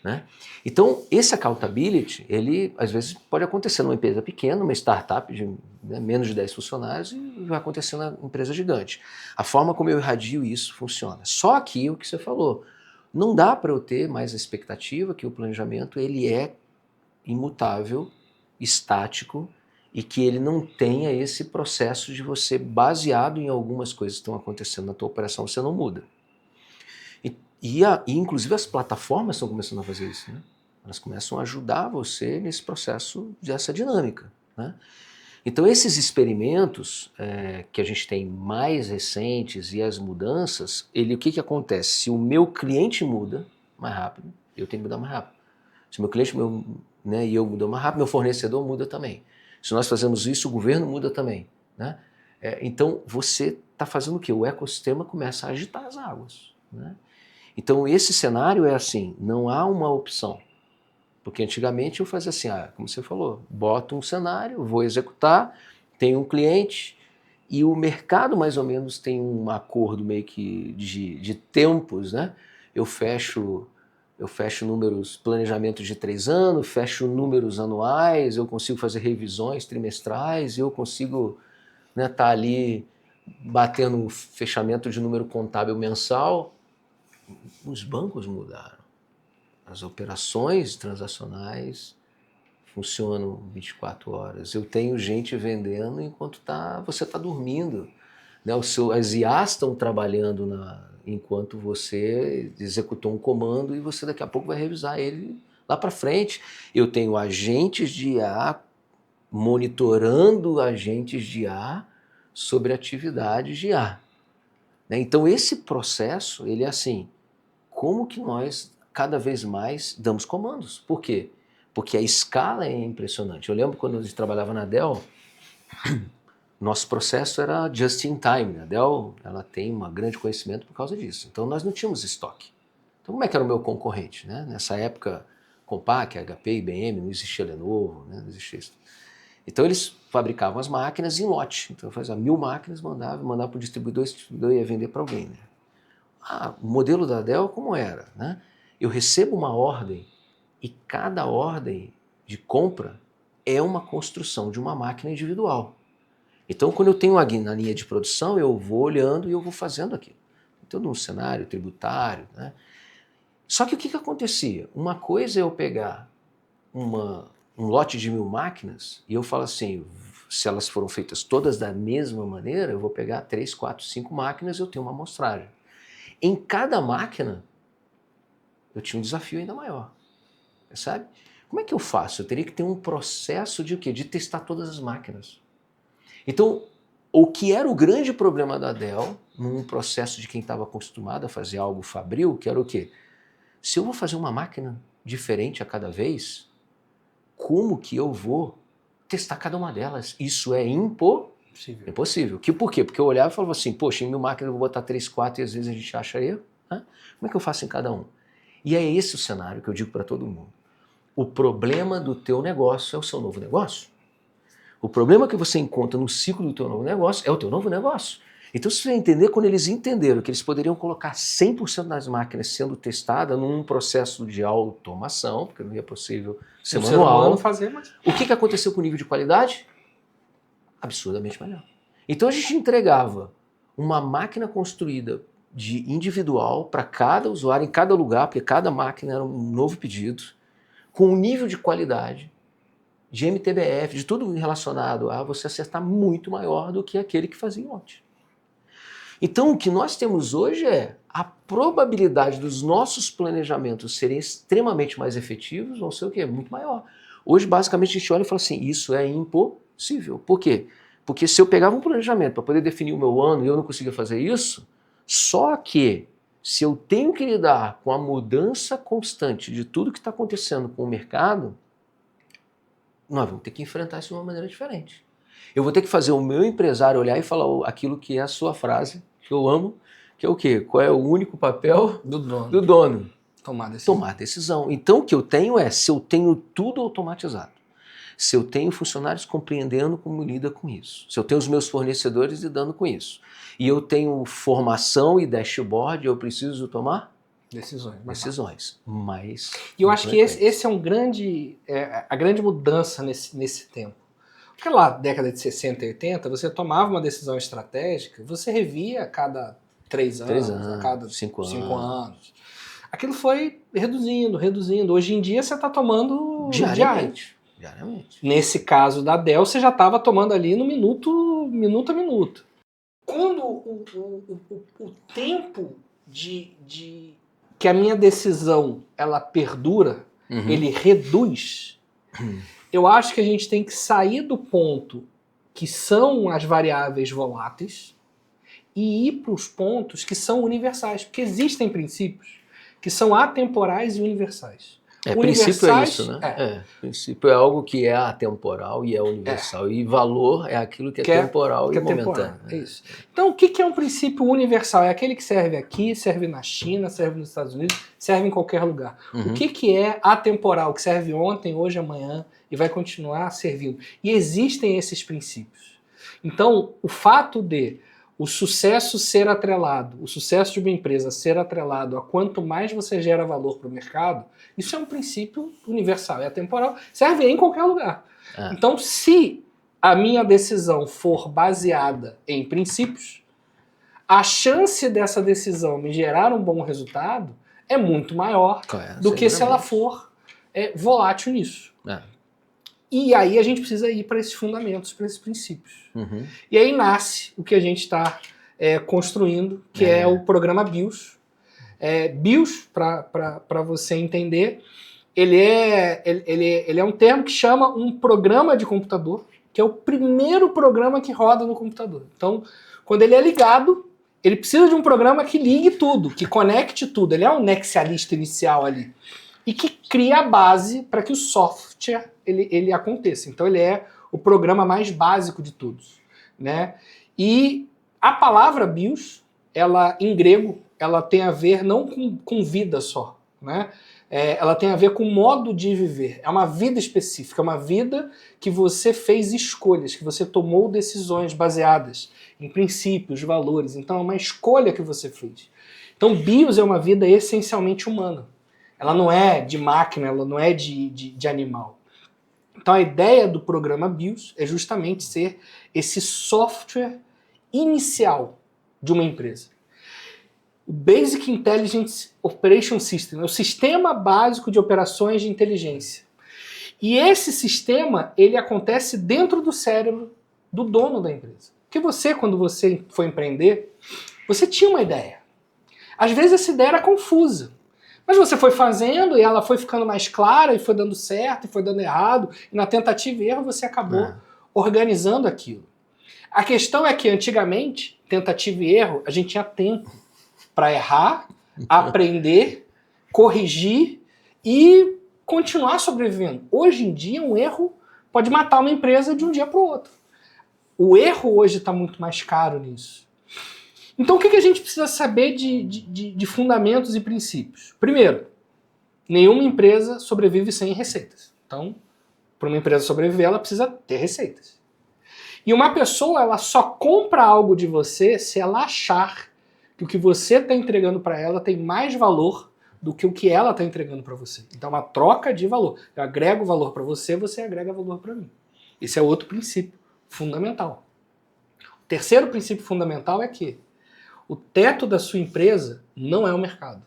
Né? Então, esse accountability, ele às vezes pode acontecer numa empresa pequena, uma startup de menos de 10 funcionários e vai acontecer na empresa gigante. A forma como eu irradio isso funciona. Só que o que você falou, não dá para eu ter mais a expectativa que o planejamento ele é imutável, estático e que ele não tenha esse processo de você, baseado em algumas coisas que estão acontecendo na tua operação, você não muda. E inclusive as plataformas estão começando a fazer isso, né? Elas começam a ajudar você nesse processo dessa dinâmica, né? Então esses experimentos que a gente tem mais recentes e as mudanças, o que acontece? Se o meu cliente muda mais rápido, eu tenho que mudar mais rápido. Se o meu cliente e eu mudar mais rápido, meu fornecedor muda também. Se nós fazemos isso, o governo muda também, né? Então você está fazendo o quê? O ecossistema começa a agitar as águas, né? Então esse cenário é assim, não há uma opção. Porque antigamente eu fazia assim, como você falou, boto um cenário, vou executar, tenho um cliente e o mercado mais ou menos tem um acordo meio que de tempos, né? Eu fecho números, planejamentos de 3 anos, fecho números anuais, eu consigo fazer revisões trimestrais, eu consigo tá ali batendo fechamento de número contábil mensal. Os bancos mudaram. As operações transacionais funcionam 24 horas. Eu tenho gente vendendo enquanto você está dormindo. Né? As IAs estão trabalhando enquanto você executou um comando e você daqui a pouco vai revisar ele lá para frente. Eu tenho agentes de IA monitorando agentes de IA sobre atividades de IA. Né? Então esse processo, ele é assim, como que nós cada vez mais damos comandos? Por quê? Porque a escala é impressionante. Eu lembro quando a gente trabalhava na Dell, nosso processo era just in time. A Dell ela tem um grande conhecimento por causa disso. Então nós não tínhamos estoque. Então como é que era o meu concorrente? Né? Nessa época, Compaq, HP, IBM, não existia Lenovo, né? Não existia isso. Então eles fabricavam as máquinas em lote. Então eu fazia 1000 máquinas, mandava para o distribuidor ia vender para alguém. Né? O modelo da Dell como era? Né? Eu recebo uma ordem e cada ordem de compra é uma construção de uma máquina individual. Então, quando eu tenho alguém na linha de produção, eu vou olhando e eu vou fazendo aquilo. Então, num cenário tributário. Né? Só que o que acontecia? Uma coisa é eu pegar um lote de 1000 máquinas e eu falo assim, se elas foram feitas todas da mesma maneira, eu vou pegar 3, 4, 5 máquinas e eu tenho uma amostragem. Em cada máquina, eu tinha um desafio ainda maior. Sabe? Como é que eu faço? Eu teria que ter um processo de o quê? De testar todas as máquinas. Então, o que era o grande problema da Dell, num processo de quem estava acostumado a fazer algo fabril, que era o quê? Se eu vou fazer uma máquina diferente a cada vez, como que eu vou testar cada uma delas? Isso é impossível. Por quê? Porque eu olhava e falava assim, poxa, em 1000 máquinas eu vou botar 3, 4 e às vezes a gente acha erro. Né? Como é que eu faço em cada um? E é esse o cenário que eu digo para todo mundo. O problema do teu negócio é o seu novo negócio. O problema que você encontra no ciclo do teu novo negócio é o teu novo negócio. Então, se você entender, quando eles entenderam que eles poderiam colocar 100% das máquinas sendo testadas num processo de automação, porque não é possível ser manual, fazer, mas... o que aconteceu com o nível de qualidade? Absurdamente melhor. Então, a gente entregava uma máquina construída de individual para cada usuário, em cada lugar, porque cada máquina era um novo pedido, com um nível de qualidade, de MTBF, de tudo relacionado a você acertar muito maior do que aquele que fazia ontem. Então, o que nós temos hoje é a probabilidade dos nossos planejamentos serem extremamente mais efetivos, vão ser o quê? Muito maior. Hoje, basicamente, a gente olha e fala assim, isso é impossível. Por quê? Porque se eu pegava um planejamento para poder definir o meu ano e eu não conseguia fazer isso, só que se eu tenho que lidar com a mudança constante de tudo que está acontecendo com o mercado, nós vamos ter que enfrentar isso de uma maneira diferente. Eu vou ter que fazer o meu empresário olhar e falar aquilo que é a sua frase, que eu amo, que é o quê? Qual é o único papel do dono? Do dono. Tomar decisão. Tomar decisão. Então o que eu tenho é, se eu tenho tudo automatizado, se eu tenho funcionários compreendendo como lida com isso, se eu tenho os meus fornecedores lidando com isso, e eu tenho formação e dashboard, eu preciso tomar decisões. Mas e eu acho que esse é um grande, a grande mudança nesse tempo. Porque lá, década de 60 e 80, você tomava uma decisão estratégica, você revia a cada 3 anos, a cada 5 anos. Aquilo foi reduzindo. Hoje em dia você está tomando diariamente. Nesse caso da Dell, você já estava tomando ali no minuto a minuto. Quando o tempo que a minha decisão ela perdura, ele reduz, eu acho que a gente tem que sair do ponto que são as variáveis voláteis e ir para os pontos que são universais, porque existem princípios que são atemporais e universais. Princípio é isso, né? Princípio é algo que é atemporal e é universal. E valor é aquilo que é temporal e momentâneo. É isso. Então, o que é um princípio universal? É aquele que serve aqui, serve na China, serve nos Estados Unidos, serve em qualquer lugar. O que é atemporal, que serve ontem, hoje, amanhã e vai continuar servindo? E existem esses princípios. Então, o fato de o sucesso ser atrelado, o sucesso de uma empresa ser atrelado a quanto mais você gera valor para o mercado, isso é um princípio universal, é atemporal, serve em qualquer lugar. Então, se a minha decisão for baseada em princípios, a chance dessa decisão me gerar um bom resultado é muito maior do que se ela for volátil nisso. E aí a gente precisa ir para esses fundamentos, para esses princípios. E aí nasce o que a gente está construindo, que é o programa BIOS. BIOS, para você entender, ele é um termo que chama um programa de computador, que é o primeiro programa que roda no computador. Então, quando ele é ligado, ele precisa de um programa que ligue tudo, que conecte tudo. Ele é um nexialista inicial ali. E que cria a base para que o software ele aconteça. Então ele é o programa mais básico de todos, né? E a palavra BIOS, ela em grego, ela tem a ver não com vida só, né? Ela tem a ver com modo de viver. É uma vida específica, é uma vida que você fez escolhas, que você tomou decisões baseadas em princípios, valores. Então é uma escolha que você fez. Então BIOS é uma vida essencialmente humana. Ela não é de máquina, ela não é de animal. Então a ideia do programa BIOS é justamente ser esse software inicial de uma empresa. O Basic Intelligence Operation System é o sistema básico de operações de inteligência. E esse sistema, ele acontece dentro do cérebro do dono da empresa. Porque você, quando você foi empreender, você tinha uma ideia. Às vezes essa ideia era confusa. Mas você foi fazendo e ela foi ficando mais clara e foi dando certo e foi dando errado. E na tentativa e erro você acabou organizando aquilo. A questão é que antigamente, tentativa e erro, a gente tinha tempo para errar, aprender, corrigir e continuar sobrevivendo. Hoje em dia um erro pode matar uma empresa de um dia para o outro. O erro hoje está muito mais caro nisso. Então o que a gente precisa saber de fundamentos e princípios? Primeiro, nenhuma empresa sobrevive sem receitas. Então, para uma empresa sobreviver, ela precisa ter receitas. E uma pessoa, ela só compra algo de você se ela achar que o que você está entregando para ela tem mais valor do que o que ela está entregando para você. Então é uma troca de valor. Eu agrego valor para você, você agrega valor para mim. Esse é outro princípio fundamental. O terceiro princípio fundamental é que o teto da sua empresa não é o mercado.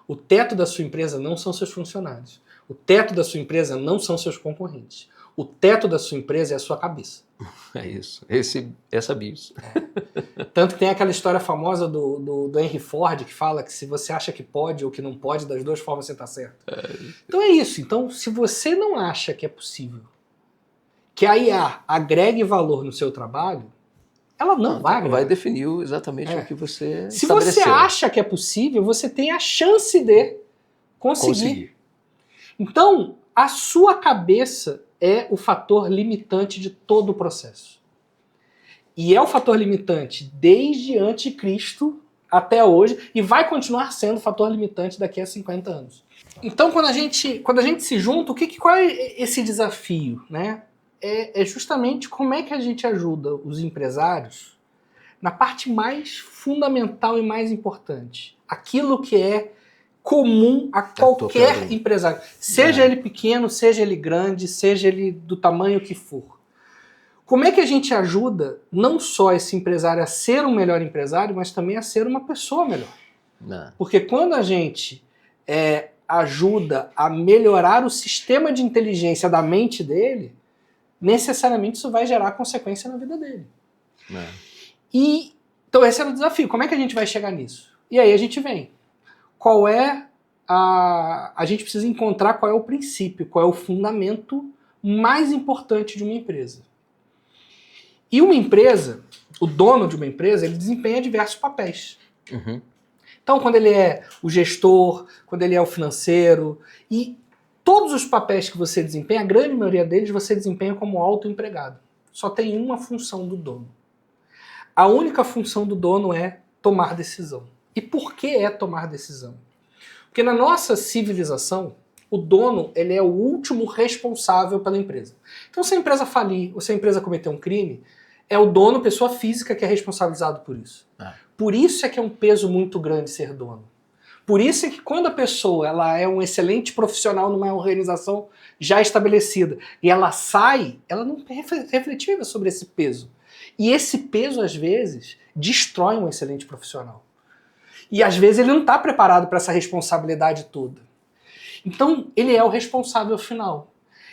O teto da sua empresa não são seus funcionários. O teto da sua empresa não são seus concorrentes. O teto da sua empresa é a sua cabeça. É isso. Essa bis. Tanto que tem aquela história famosa do Henry Ford que fala que se você acha que pode ou que não pode, das duas formas você está certo. Então é isso. Então, se você não acha que é possível que a IA agregue valor no seu trabalho, ela não vai agregar. Vai definir exatamente o que você Se estabeleceu. você acha que é possível, você tem a chance de conseguir. Então, a sua cabeça é o fator limitante de todo o processo. E é o fator limitante desde anticristo até hoje e vai continuar sendo o fator limitante daqui a 50 anos. Então, quando a gente se junta, qual é esse desafio, né? É justamente como é que a gente ajuda os empresários na parte mais fundamental e mais importante. Aquilo que é comum a qualquer empresário. Seja ele pequeno, seja ele grande, seja ele do tamanho que for. Como é que a gente ajuda não só esse empresário a ser um melhor empresário, mas também a ser uma pessoa melhor? Porque quando a gente ajuda a melhorar o sistema de inteligência da mente dele, necessariamente isso vai gerar consequência na vida dele. Então esse era o desafio. Como é que a gente vai chegar nisso? E aí a gente vem. Qual é a gente precisa encontrar qual é o princípio, qual é o fundamento mais importante de uma empresa. E uma empresa, o dono de uma empresa, ele desempenha diversos papéis. Então, quando ele é o gestor, quando ele é o financeiro, e todos os papéis que você desempenha, a grande maioria deles você desempenha como autoempregado. Só tem uma função do dono. A única função do dono é tomar decisão. E por que é tomar decisão? Porque na nossa civilização, o dono ele é o último responsável pela empresa. Então, se a empresa falir ou se a empresa cometer um crime, é o dono, pessoa física, que é responsabilizado por isso. Por isso é que é um peso muito grande ser dono. Por isso é que quando a pessoa ela é um excelente profissional numa organização já estabelecida e ela sai, ela não refletiu sobre esse peso. E esse peso, às vezes, destrói um excelente profissional. E, às vezes, ele não está preparado para essa responsabilidade toda. Então, ele é o responsável final.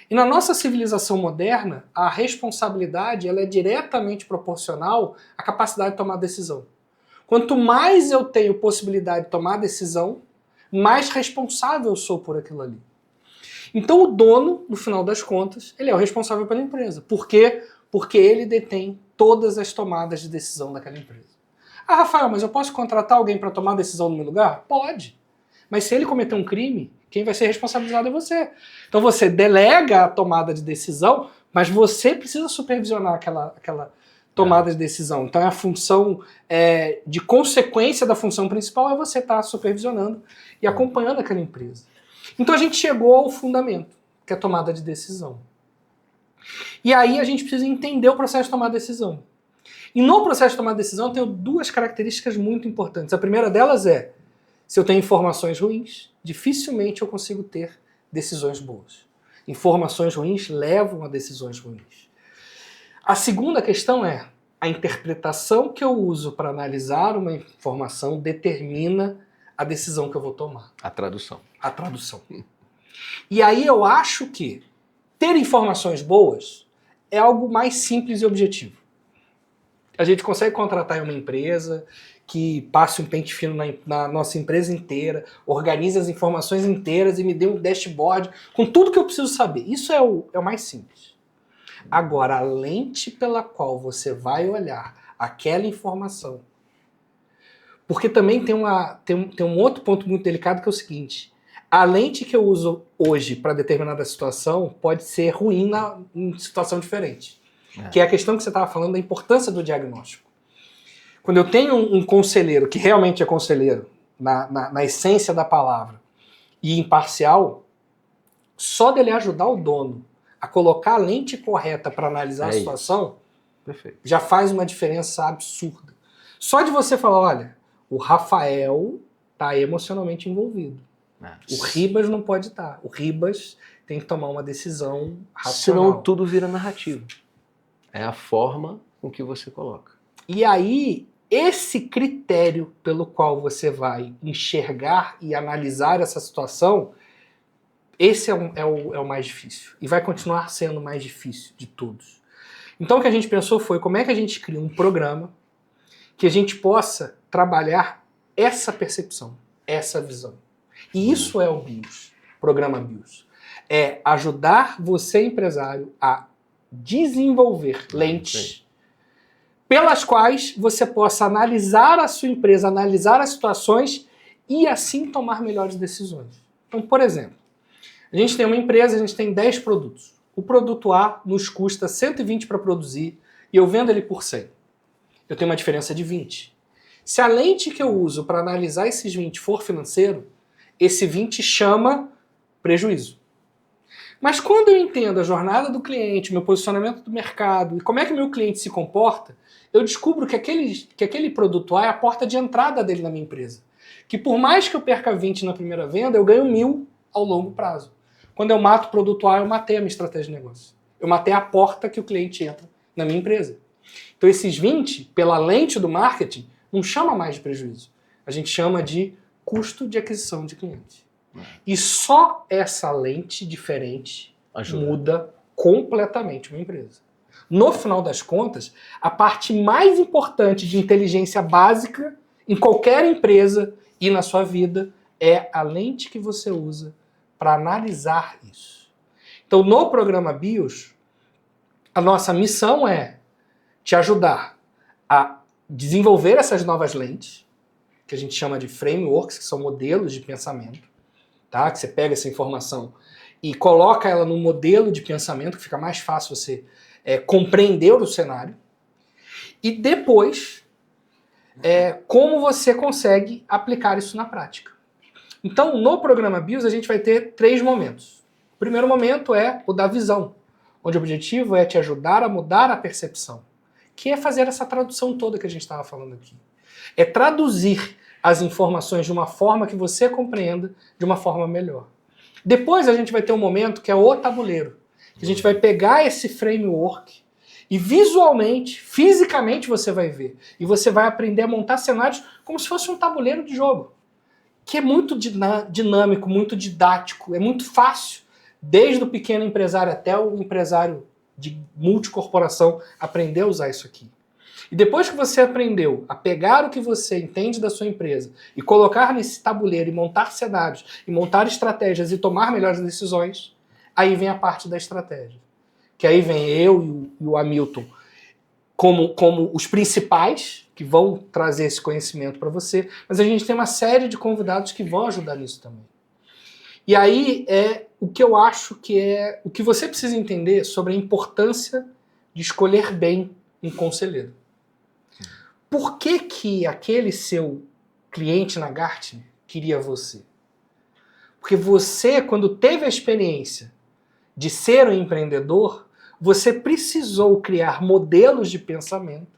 E na nossa civilização moderna, a responsabilidade ela é diretamente proporcional à capacidade de tomar decisão. Quanto mais eu tenho possibilidade de tomar decisão, mais responsável eu sou por aquilo ali. Então o dono, no final das contas, ele é o responsável pela empresa. Por quê? Porque ele detém todas as tomadas de decisão daquela empresa. Ah, Rafael, mas eu posso contratar alguém para tomar decisão no meu lugar? Pode. Mas se ele cometer um crime, quem vai ser responsabilizado é você. Então você delega a tomada de decisão, mas você precisa supervisionar aquela tomada de decisão. Então a função de consequência da função principal é você estar supervisionando e acompanhando aquela empresa. Então a gente chegou ao fundamento, que é a tomada de decisão. E aí a gente precisa entender o processo de tomar decisão. E no processo de tomar decisão eu tenho duas características muito importantes. A primeira delas é, se eu tenho informações ruins, dificilmente eu consigo ter decisões boas. Informações ruins levam a decisões ruins. A segunda questão é, a interpretação que eu uso para analisar uma informação determina a decisão que eu vou tomar. A tradução. A tradução. E aí eu acho que ter informações boas é algo mais simples e objetivo. A gente consegue contratar uma empresa que passe um pente fino na nossa empresa inteira, organize as informações inteiras e me dê um dashboard com tudo que eu preciso saber. Isso é o mais simples. Agora, a lente pela qual você vai olhar aquela informação, porque também tem um outro ponto muito delicado que é o seguinte, a lente que eu uso hoje para determinada situação pode ser ruim em situação diferente. Que é a questão que você estava falando da importância do diagnóstico. Quando eu tenho um conselheiro, que realmente é conselheiro, na essência da palavra, e imparcial, só dele ajudar o dono a colocar a lente correta para analisar a situação, Perfeito. Já faz uma diferença absurda. Só de você falar, olha, o Rafael está emocionalmente envolvido. O Ribas não pode estar. O Ribas tem que tomar uma decisão racional. Senão tudo vira narrativa. É a forma com que você coloca. E aí, esse critério pelo qual você vai enxergar e analisar essa situação, esse é o mais difícil. E vai continuar sendo o mais difícil de todos. Então o que a gente pensou foi como é que a gente cria um programa que a gente possa trabalhar essa percepção, essa visão. E isso é o BIOS, programa BIOS. É ajudar você, empresário, a desenvolver lentes pelas quais você possa analisar a sua empresa, analisar as situações e assim tomar melhores decisões. Então, por exemplo, a gente tem uma empresa, a gente tem 10 produtos. O produto A nos custa 120 para produzir e eu vendo ele por 100. Eu tenho uma diferença de 20. Se a lente que eu uso para analisar esses 20 for financeiro, esse 20 chama prejuízo. Mas quando eu entendo a jornada do cliente, meu posicionamento do mercado e como é que o meu cliente se comporta, eu descubro que aquele produto A é a porta de entrada dele na minha empresa. Que por mais que eu perca 20 na primeira venda, eu ganho 1.000 ao longo prazo. Quando eu mato o produto A, eu matei a minha estratégia de negócio. Eu matei a porta que o cliente entra na minha empresa. Então esses 20, pela lente do marketing, não chama mais de prejuízo. A gente chama de custo de aquisição de cliente. E só essa lente diferente muda completamente uma empresa. No final das contas, a parte mais importante de inteligência básica em qualquer empresa e na sua vida é a lente que você usa para analisar isso. Então, no programa BIOS, a nossa missão é te ajudar a desenvolver essas novas lentes, que a gente chama de frameworks, que são modelos de pensamento, tá? Que você pega essa informação e coloca ela num modelo de pensamento, que fica mais fácil você compreender o cenário. E depois, como você consegue aplicar isso na prática. Então, no programa BIOS, a gente vai ter 3 momentos. O primeiro momento é o da visão, onde o objetivo é te ajudar a mudar a percepção, que é fazer essa tradução toda que a gente estava falando aqui. É traduzir as informações de uma forma que você compreenda de uma forma melhor. Depois a gente vai ter um momento que é o tabuleiro, que a gente vai pegar esse framework e visualmente, fisicamente você vai ver. E você vai aprender a montar cenários como se fosse um tabuleiro de jogo, que é muito dinâmico, muito didático, é muito fácil, desde o pequeno empresário até o empresário de multicorporação, aprender a usar isso aqui. E depois que você aprendeu a pegar o que você entende da sua empresa e colocar nesse tabuleiro e montar cenários, e montar estratégias e tomar melhores decisões, aí vem a parte da estratégia. Que aí vem eu e o Hamilton como os principais que vão trazer esse conhecimento para você, mas a gente tem uma série de convidados que vão ajudar nisso também. E aí é o que eu acho que é o que você precisa entender sobre a importância de escolher bem um conselheiro. Por que que aquele seu cliente na Gartner queria você? Porque você, quando teve a experiência de ser um empreendedor, você precisou criar modelos de pensamento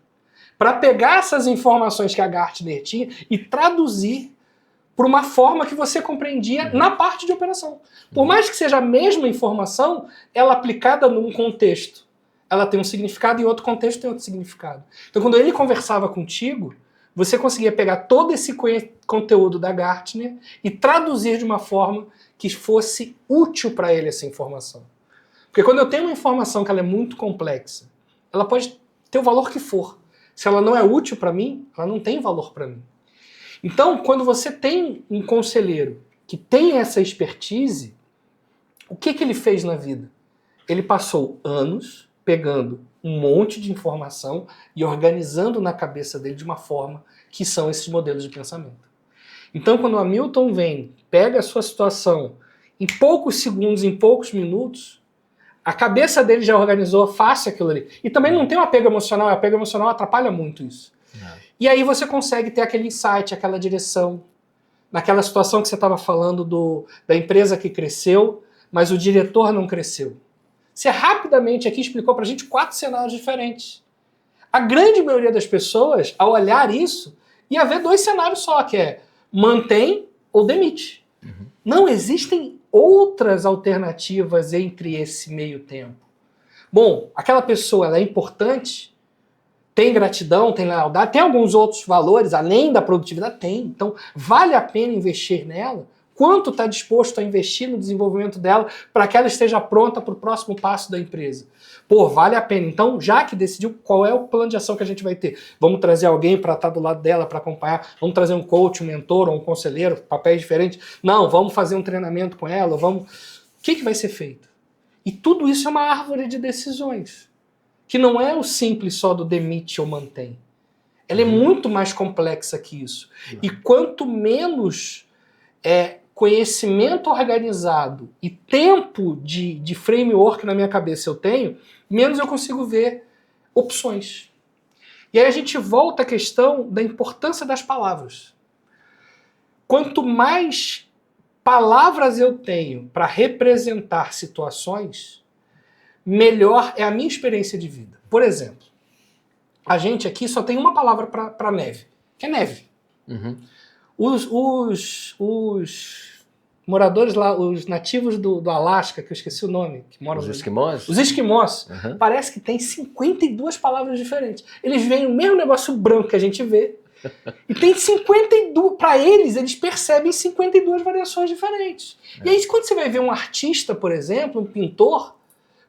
para pegar essas informações que a Gartner tinha e traduzir por uma forma que você compreendia na parte de operação. Por mais que seja a mesma informação, ela aplicada num contexto, ela tem um significado e em outro contexto tem outro significado. Então, quando ele conversava contigo, você conseguia pegar todo esse conteúdo da Gartner e traduzir de uma forma que fosse útil para ele essa informação. Porque quando eu tenho uma informação que ela é muito complexa, ela pode ter o valor que for. Se ela não é útil para mim, ela não tem valor para mim. Então, quando você tem um conselheiro que tem essa expertise, o que ele fez na vida? Ele passou anos pegando um monte de informação e organizando na cabeça dele de uma forma que são esses modelos de pensamento. Então, quando o Hamilton vem, pega a sua situação em poucos segundos, em poucos minutos, a cabeça dele já organizou fácil aquilo ali. E também não tem um apego emocional, o apego emocional atrapalha muito isso. E aí você consegue ter aquele insight, aquela direção. Naquela situação que você estava falando da empresa que cresceu, mas o diretor não cresceu. Você rapidamente aqui explicou pra gente 4 cenários diferentes. A grande maioria das pessoas, ao olhar isso, ia ver 2 cenários só, que é mantém ou demite. Não existem outras alternativas entre esse meio tempo. Bom, aquela pessoa ela é importante, tem gratidão, tem lealdade, tem alguns outros valores, além da produtividade, tem. Então, vale a pena investir nela? Quanto está disposto a investir no desenvolvimento dela para que ela esteja pronta para o próximo passo da empresa? Pô, vale a pena. Então, já que decidiu qual é o plano de ação que a gente vai ter, vamos trazer alguém para estar do lado dela, para acompanhar, vamos trazer um coach, um mentor ou um conselheiro, papéis diferentes. Não, vamos fazer um treinamento com ela, vamos... O que vai ser feito? E tudo isso é uma árvore de decisões, que não é o simples só do demite ou mantém. Ela é muito mais complexa que isso. E quanto menos conhecimento organizado e tempo de framework na minha cabeça eu tenho, menos eu consigo ver opções. E aí a gente volta à questão da importância das palavras. Quanto mais palavras eu tenho para representar situações, melhor é a minha experiência de vida. Por exemplo, a gente aqui só tem uma palavra para neve, que é neve. Os moradores lá, os nativos do Alasca, que eu esqueci o nome, que moram Os esquimós? Os esquimós, parece que tem 52 palavras diferentes. Eles veem o mesmo negócio branco que a gente vê, e tem 52, para eles percebem 52 variações diferentes. E aí quando você vai ver um artista, por exemplo, um pintor,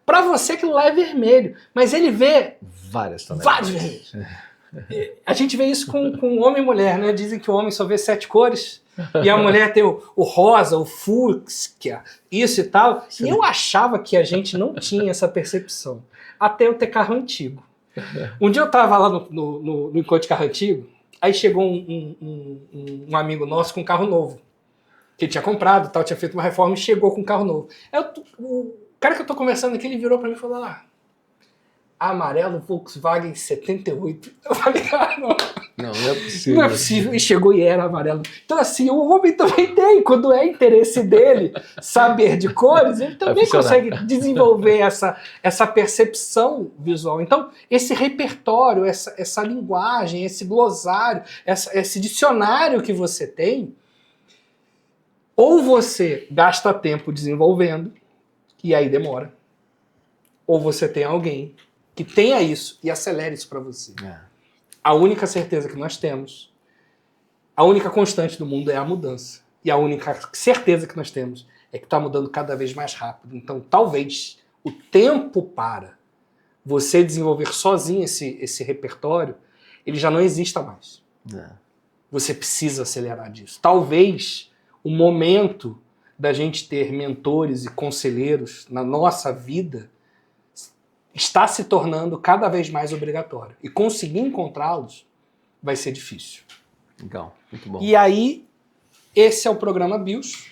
para você aquilo lá é vermelho, mas ele vê vários vermelhos. A gente vê isso com homem e mulher, né? Dizem que o homem só vê 7 cores e a mulher tem o rosa, o fúcsia, isso e tal. E eu achava que a gente não tinha essa percepção, até eu ter carro antigo. Um dia eu tava lá no encontro de carro antigo, aí chegou um amigo nosso com um carro novo, que ele tinha comprado, tal, tinha feito uma reforma e chegou com um carro novo. O cara que eu tô conversando aqui, ele virou pra mim e falou lá, amarelo Volkswagen 78. Eu falei, cara, não é possível. Não é possível. E chegou e era amarelo. Então, assim, o homem também tem, quando é interesse dele saber de cores, ele também consegue desenvolver essa percepção visual. Então, esse repertório, essa linguagem, esse glossário, esse dicionário que você tem, ou você gasta tempo desenvolvendo, e aí demora, ou você tem alguém que tenha isso e acelere isso para você. A única certeza que nós temos, a única constante do mundo é a mudança. E a única certeza que nós temos é que está mudando cada vez mais rápido. Então, talvez o tempo para você desenvolver sozinho esse repertório, ele já não exista mais. Você precisa acelerar disso. Talvez o momento da gente ter mentores e conselheiros na nossa vida está se tornando cada vez mais obrigatório. E conseguir encontrá-los vai ser difícil. Legal, muito bom. E aí, esse é o programa BIOS,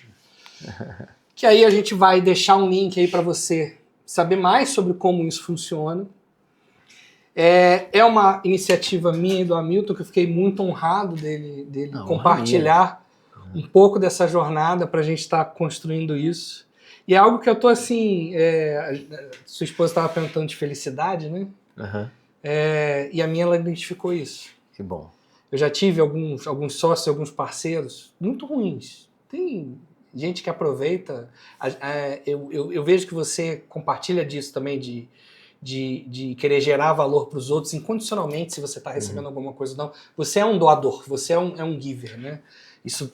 que aí a gente vai deixar um link aí para você saber mais sobre como isso funciona. É uma iniciativa minha e do Hamilton, que eu fiquei muito honrado dele compartilhar um pouco dessa jornada para a gente estar construindo isso. E é algo que eu tô assim... sua esposa estava perguntando de felicidade, né? E a minha, ela identificou isso. Que bom. Eu já tive alguns sócios, alguns parceiros muito ruins. Tem gente que aproveita. Eu vejo que você compartilha disso também, de querer gerar valor para os outros incondicionalmente, se você está recebendo alguma coisa ou não. Você é um doador, você é um giver, né? Isso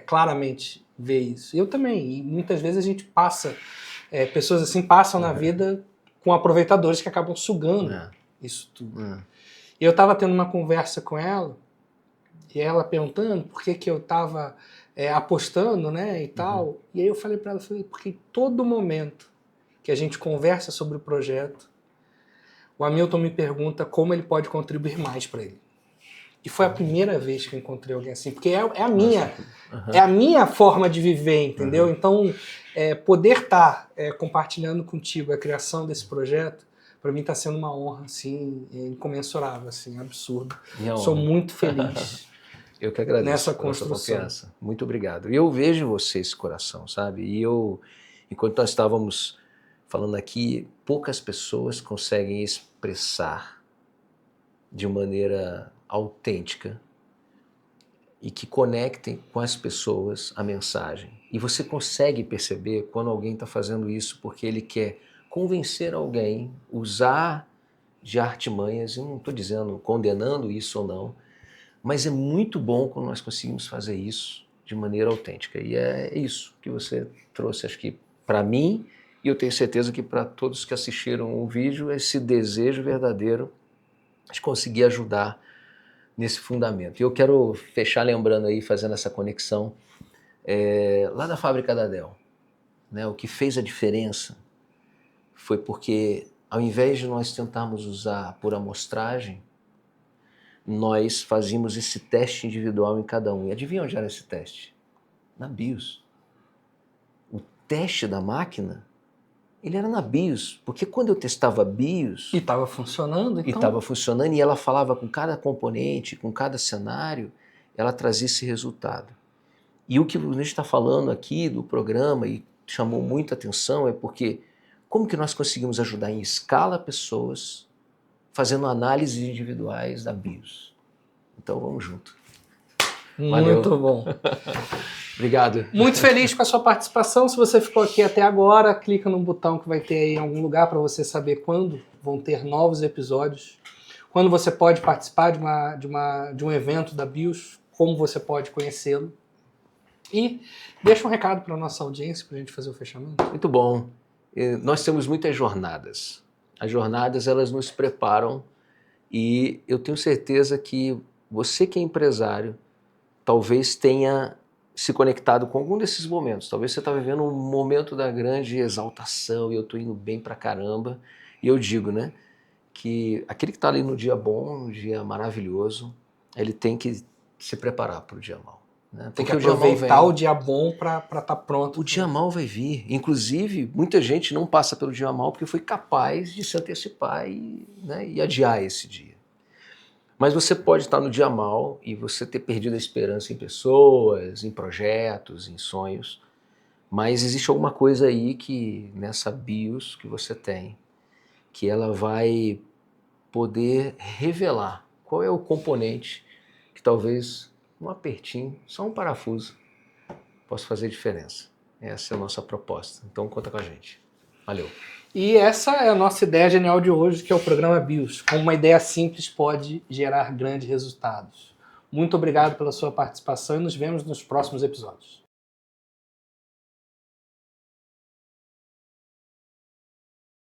claramente vê isso. Eu também. E muitas vezes a gente passa, pessoas assim passam na vida com aproveitadores que acabam sugando isso tudo. E eu estava tendo uma conversa com ela, e ela perguntando por que eu estava apostando, né, e tal. E aí eu falei para ela, porque todo momento que a gente conversa sobre o projeto, o Hamilton me pergunta como ele pode contribuir mais para ele. E foi a primeira vez que eu encontrei alguém assim, porque é a minha forma de viver, entendeu? Então, poder estar compartilhando contigo a criação desse projeto, para mim está sendo uma honra, assim, incomensurável, assim, absurdo. Sou muito feliz. Eu que agradeço nessa pela sua construção. confiança. Muito obrigado. E eu vejo em você esse coração, sabe? E enquanto nós estávamos falando aqui, poucas pessoas conseguem expressar de maneira autêntica e que conectem com as pessoas a mensagem. E você consegue perceber quando alguém está fazendo isso porque ele quer convencer alguém, usar de artimanhas, eu não estou dizendo, condenando isso ou não, mas é muito bom quando nós conseguimos fazer isso de maneira autêntica. E é isso que você trouxe, acho que para mim, e eu tenho certeza que para todos que assistiram o vídeo, esse desejo verdadeiro de conseguir ajudar nesse fundamento. E eu quero fechar lembrando aí, fazendo essa conexão, lá da fábrica da Dell, né, o que fez a diferença foi porque, ao invés de nós tentarmos usar por amostragem, nós fazíamos esse teste individual em cada um. E adivinha onde era esse teste? Na BIOS. O teste da máquina, ele era na BIOS, porque quando eu testava BIOS... E estava funcionando, então? E estava funcionando, e ela falava com cada componente, com cada cenário, ela trazia esse resultado. E o que a gente está falando aqui do programa, e chamou muita atenção, é porque como que nós conseguimos ajudar em escala pessoas fazendo análises individuais da BIOS? Então vamos junto. Muito Valeu. bom. Obrigado. Muito feliz com a sua participação. Se você ficou aqui até agora, clica no botão que vai ter aí em algum lugar para você saber quando vão ter novos episódios, quando você pode participar de um evento da BIOS, como você pode conhecê-lo. E deixa um recado para a nossa audiência para a gente fazer o fechamento. Muito bom. Nós temos muitas jornadas. As jornadas, elas nos preparam e eu tenho certeza que você que é empresário talvez tenha se conectado com algum desses momentos. Talvez você está vivendo um momento da grande exaltação e eu estou indo bem pra caramba. E eu digo, né, que aquele que está ali no dia bom, no dia maravilhoso, ele tem que se preparar para o dia mau. Né? Tem que Porque o dia mau aproveitar vem. o dia bom para estar pronto. O dia mau vai vir. Inclusive, muita gente não passa pelo dia mau porque foi capaz de se antecipar e adiar esse dia. Mas você pode estar no dia mau e você ter perdido a esperança em pessoas, em projetos, em sonhos. Mas existe alguma coisa aí que nessa BIOS que você tem, que ela vai poder revelar qual é o componente que talvez um apertinho, só um parafuso, possa fazer diferença. Essa é a nossa proposta. Então conta com a gente. Valeu. E essa é a nossa ideia genial de hoje, que é o programa BIOS. Como uma ideia simples pode gerar grandes resultados. Muito obrigado pela sua participação e nos vemos nos próximos episódios.